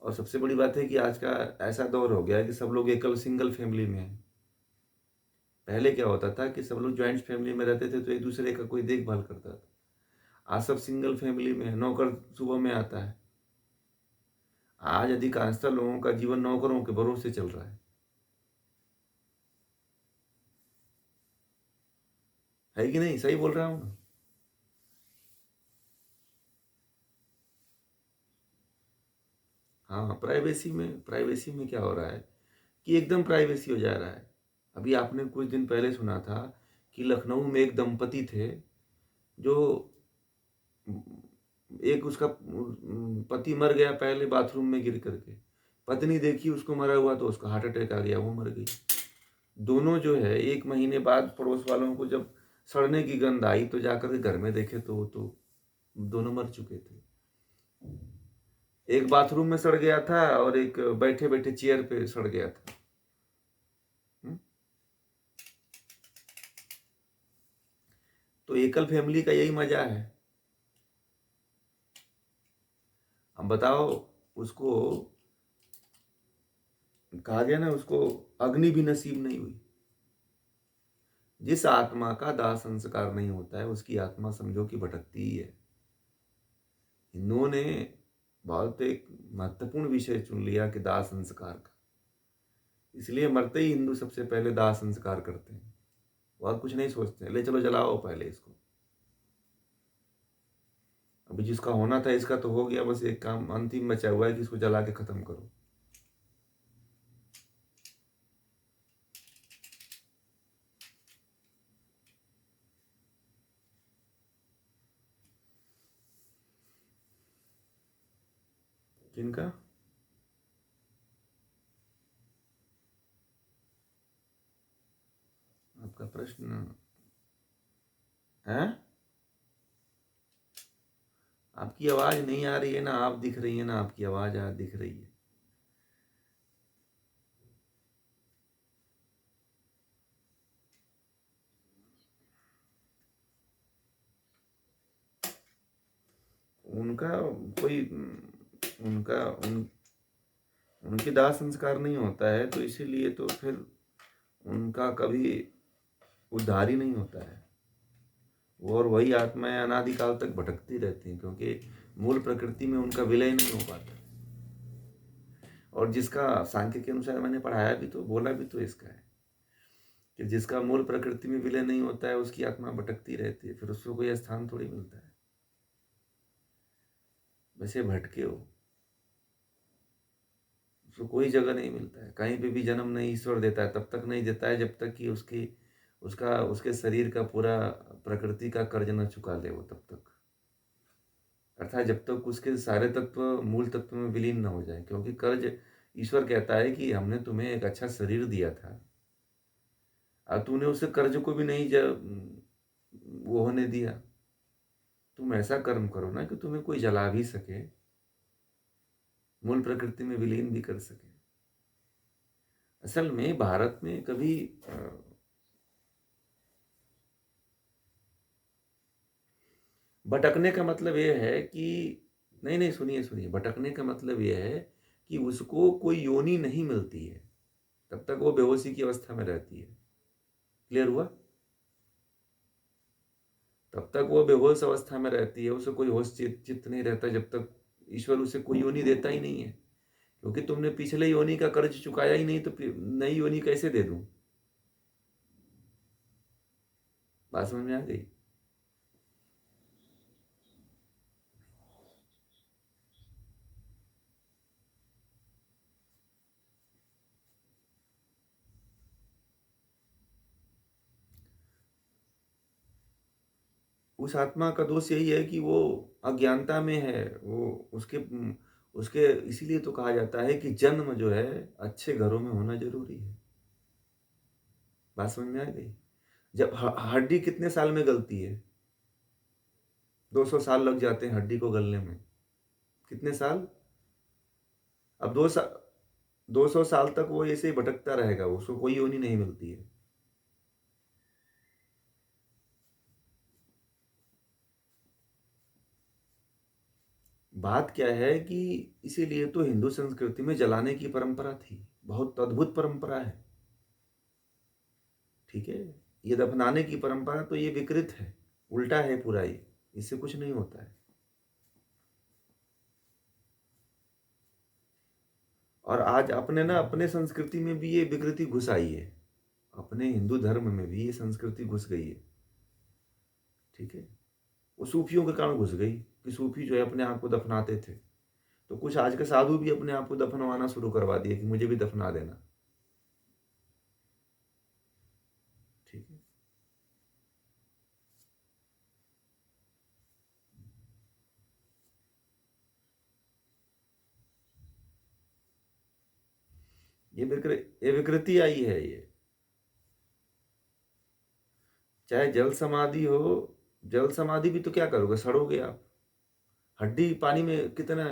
और सबसे बड़ी बात है कि आज का ऐसा दौर हो गया है कि सब लोग एकल सिंगल फैमिली में हैं। पहले क्या होता था कि सब लोग ज्वाइंट फैमिली में रहते थे तो एक दूसरे का कोई देखभाल करता था। आज सब सिंगल फैमिली में है, नौकर सुबह में आता है। आज अधिकांशतः लोगों का जीवन नौकरों के भरोसे चल रहा है कि नहीं? सही बोल रहा हूँ ना? हाँ, प्राइवेसी में क्या हो रहा है कि एकदम प्राइवेसी हो जा रहा है। अभी आपने कुछ दिन पहले सुना था कि लखनऊ में एक दंपति थे, जो एक उसका पति मर गया पहले बाथरूम में गिर करके, पत्नी देखी उसको मरा हुआ तो उसका हार्ट अटैक आ गया, वो मर गई। दोनों जो है 1 महीने बाद पड़ोस वालों को जब सड़ने की गंध आई तो जाकर के घर में देखे तो वो तो दोनों मर चुके थे। एक बाथरूम में सड़ गया था और एक बैठे बैठे चेयर पे सड़ गया था। हम्म? तो एकल फैमिली का यही मजा है। अब बताओ, उसको कहा गया ना, उसको अग्नि भी नसीब नहीं हुई। जिस आत्मा का दाह संस्कार नहीं होता है उसकी आत्मा समझो कि भटकती ही है। हिंदुओं ने बहुत एक महत्वपूर्ण विषय चुन लिया कि दाह संस्कार का, इसलिए मरते ही हिंदू सबसे पहले दाह संस्कार करते हैं और कुछ नहीं सोचते हैं, ले चलो जलाओ पहले इसको। अभी जिसका होना था इसका तो हो गया, बस एक काम अंतिम बचा हुआ है कि इसको जला के खत्म करो। किनका? आपका प्रश्न है? आपकी आवाज नहीं आ रही है ना, आप दिख रही है ना, आपकी आवाज दिख रही है। उनका कोई उनका उन उनके दाह संस्कार नहीं होता है, तो इसीलिए तो फिर उनका कभी उद्धार ही नहीं होता है। और वही आत्माएं अनादिकाल तक भटकती रहती हैं, क्योंकि मूल प्रकृति में उनका विलय नहीं हो पाता। और जिसका सांख्य के अनुसार मैंने पढ़ाया भी तो, बोला भी तो इसका है कि जिसका मूल प्रकृति में विलय नहीं होता है उसकी आत्मा भटकती रहती है, फिर उसको कोई स्थान थोड़ी मिलता है। वैसे भटके हो, उसको कोई जगह नहीं मिलता है, कहीं पे भी जन्म नहीं ईश्वर देता है, तब तक नहीं देता है जब तक कि उसके शरीर का पूरा प्रकृति का कर्ज न चुका ले वो, तब तक। अर्थात जब तक उसके सारे तत्व मूल तत्व में विलीन न हो जाए, क्योंकि कर्ज, ईश्वर कहता है कि हमने तुम्हें एक अच्छा शरीर दिया था और तूने उसे कर्ज को भी नहीं वो होने दिया। तुम ऐसा कर्म करो ना कि तुम्हें कोई जला भी सके, मूल प्रकृति में विलीन भी कर सके। असल में भारत में कभी भटकने का मतलब यह है कि, नहीं नहीं, सुनिए सुनिए, भटकने का मतलब यह है कि उसको कोई योनि नहीं मिलती है, तब तक वो बेहोशी की अवस्था में रहती है। क्लियर हुआ? तब तक वो बेहोश अवस्था में रहती है, उसे कोई होश चित्त नहीं रहता जब तक ईश्वर उसे कोई योनि देता ही नहीं है। क्योंकि तुमने पिछले योनि का कर्ज चुकाया ही नहीं, तो नई योनि कैसे दे दूं? बात समझ में आ गई? उस आत्मा का दोष यही है कि वो अज्ञानता में है। वो उसके उसके इसीलिए तो कहा जाता है कि जन्म जो है अच्छे घरों में होना जरूरी है। बात समझ में आ गई? जब हड्डी कितने साल में गलती है? 200 साल लग जाते हैं हड्डी को गलने में। कितने साल? अब 200 साल तक वो ऐसे ही भटकता रहेगा, उसको कोई योनि नहीं मिलती है। बात क्या है कि इसीलिए तो हिंदू संस्कृति में जलाने की परंपरा थी, बहुत अद्भुत परंपरा है। ठीक है, ये दफनाने की परंपरा तो ये विकृत है, उल्टा है पूरा, ये इससे कुछ नहीं होता है। और आज अपने ना अपने संस्कृति में भी ये विकृति घुस आई है, अपने हिंदू धर्म में भी ये संस्कृति घुस गई है। ठीक है, वो सूफियों के कारण घुस गई कि सूफी जो है अपने आप को दफनाते थे, तो कुछ आज के साधु भी अपने आप को दफनवाना शुरू करवा दिए कि मुझे भी दफना देना। ठीक है, ये विकृति आई है ये। चाहे जल समाधि हो, जल समाधि भी तो क्या करोगे, सड़ोगे आप। हड्डी पानी में कितना,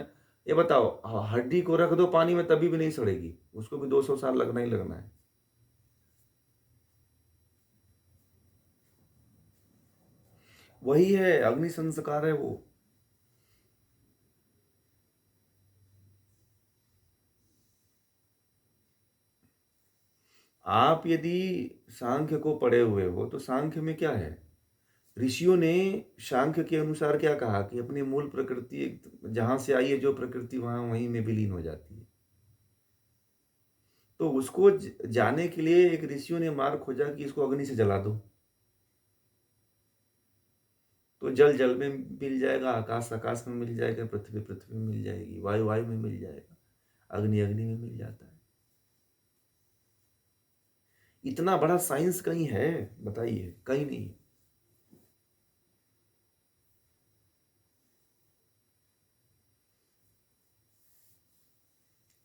ये बताओ, हड्डी को रख दो पानी में तभी भी नहीं सड़ेगी, उसको भी 200 साल लगना ही लगना है। वही है, अग्नि संस्कार है वो। आप यदि सांख्य को पढ़े हुए हो तो सांख्य में क्या है, ऋषियों ने सांख्य के अनुसार क्या कहा कि अपनी मूल प्रकृति, जहां से आई है जो प्रकृति वहां वहीं में विलीन हो जाती है। तो उसको जाने के लिए एक ऋषियों ने मार्ग खोजा कि इसको अग्नि से जला दो, तो जल जल में मिल जाएगा, आकाश आकाश में मिल जाएगा, पृथ्वी पृथ्वी में मिल जाएगी, वायु वायु में मिल जाएगा, अग्नि अग्नि में मिल जाता है। इतना बड़ा साइंस कहीं है, बताइए, कहीं नहीं।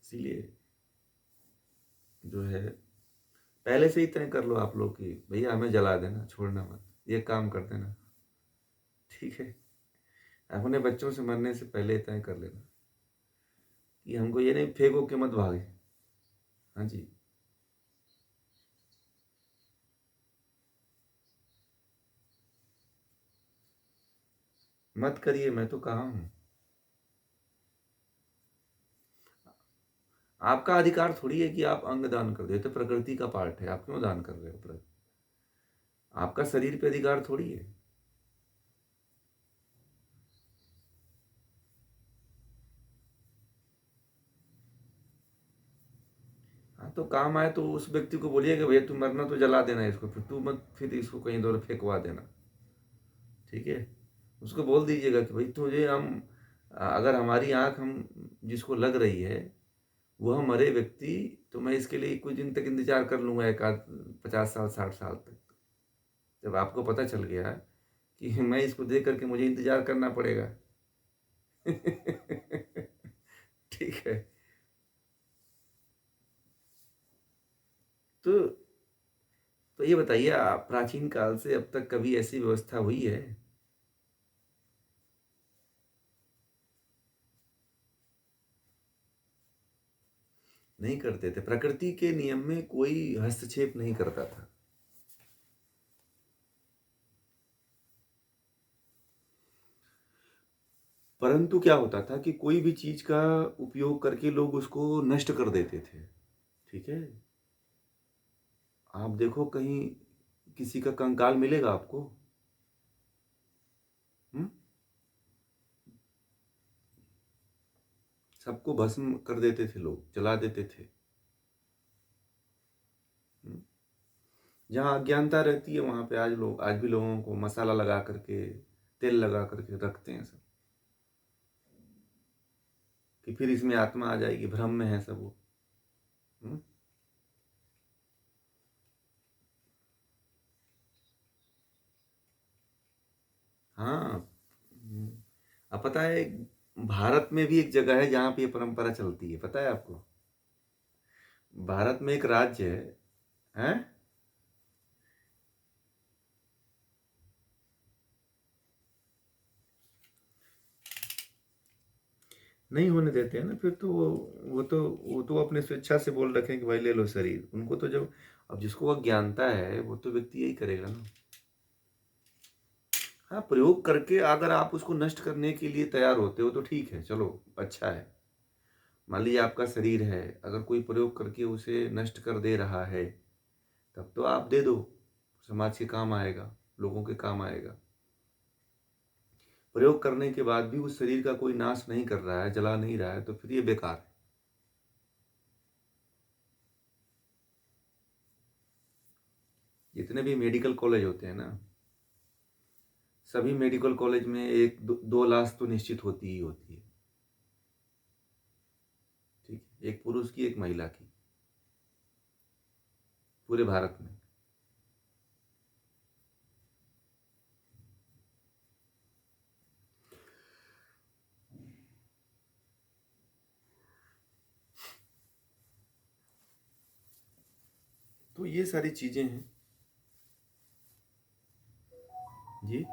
इसीलिए जो है, पहले से ही तय कर लो आप लोग कि भैया हमें जला देना, छोड़ना मत, ये काम कर देना, ठीक है। अपने बच्चों से मरने से पहले तय कर लेना कि हमको ये नहीं, फेंको के मत भागे। हाँ जी। मत करिए, मैं तो कहा हूँ। आपका अधिकार थोड़ी है कि आप अंग दान कर दो, ये तो प्रकृति का पार्ट है, आप क्यों दान कर रहे हो आपका शरीर पे अधिकार थोड़ी है। हाँ, तो काम आए तो उस व्यक्ति को बोलिए कि भैया तू मरना तो जला देना इसको, फिर तू मत फिर इसको कहीं दूर फेंकवा देना, ठीक है। उसको बोल दीजिएगा कि भाई तुझे हम, अगर हमारी आंख हम जिसको लग रही है वह मरे व्यक्ति, तो मैं इसके लिए कुछ दिन तक इंतजार कर लूंगा, एक आध 50 साल 60 साल तक। जब आपको पता चल गया कि मैं इसको देख करके मुझे इंतजार करना पड़ेगा। ठीक है। तो तो ये बताइए, प्राचीन काल से अब तक कभी ऐसी व्यवस्था हुई है? नहीं करते थे, प्रकृति के नियम में कोई हस्तक्षेप नहीं करता था। परंतु क्या होता था कि कोई भी चीज का उपयोग करके लोग उसको नष्ट कर देते थे, ठीक है। आप देखो कहीं किसी का कंकाल मिलेगा आपको? हम्म? सबको भस्म कर देते थे लोग, जला देते थे। हम्म? जहाँ अज्ञानता रहती है वहां पे आज भी लोगों को मसाला लगा करके, तेल लगा करके रखते हैं सब, कि फिर इसमें आत्मा आ जाएगी, भ्रम में है सब वो। हम्म? हाँ। अब पता है, भारत में भी एक जगह है जहाँ पे ये परंपरा चलती है, पता है आपको? भारत में एक राज्य है। नहीं होने देते हैं ना, फिर तो वो तो अपने स्वेच्छा से बोल रखे हैं कि भाई ले लो शरीर, उनको तो जब, अब जिसको अज्ञानता है वो तो व्यक्ति यही करेगा ना। हाँ, प्रयोग करके अगर आप उसको नष्ट करने के लिए तैयार होते हो तो ठीक है, चलो अच्छा है। मान लीजिए आपका शरीर है, अगर कोई प्रयोग करके उसे नष्ट कर दे रहा है, तब तो आप दे दो, समाज के काम आएगा, लोगों के काम आएगा। प्रयोग करने के बाद भी उस शरीर का कोई नाश नहीं कर रहा है, जला नहीं रहा है, तो फिर ये बेकार है। जितने भी मेडिकल कॉलेज होते हैं ना, सभी मेडिकल कॉलेज में एक दो लाश तो निश्चित होती ही होती है, ठीक है, एक पुरुष की एक महिला की, पूरे भारत में। तो ये सारी चीजें हैं। जी।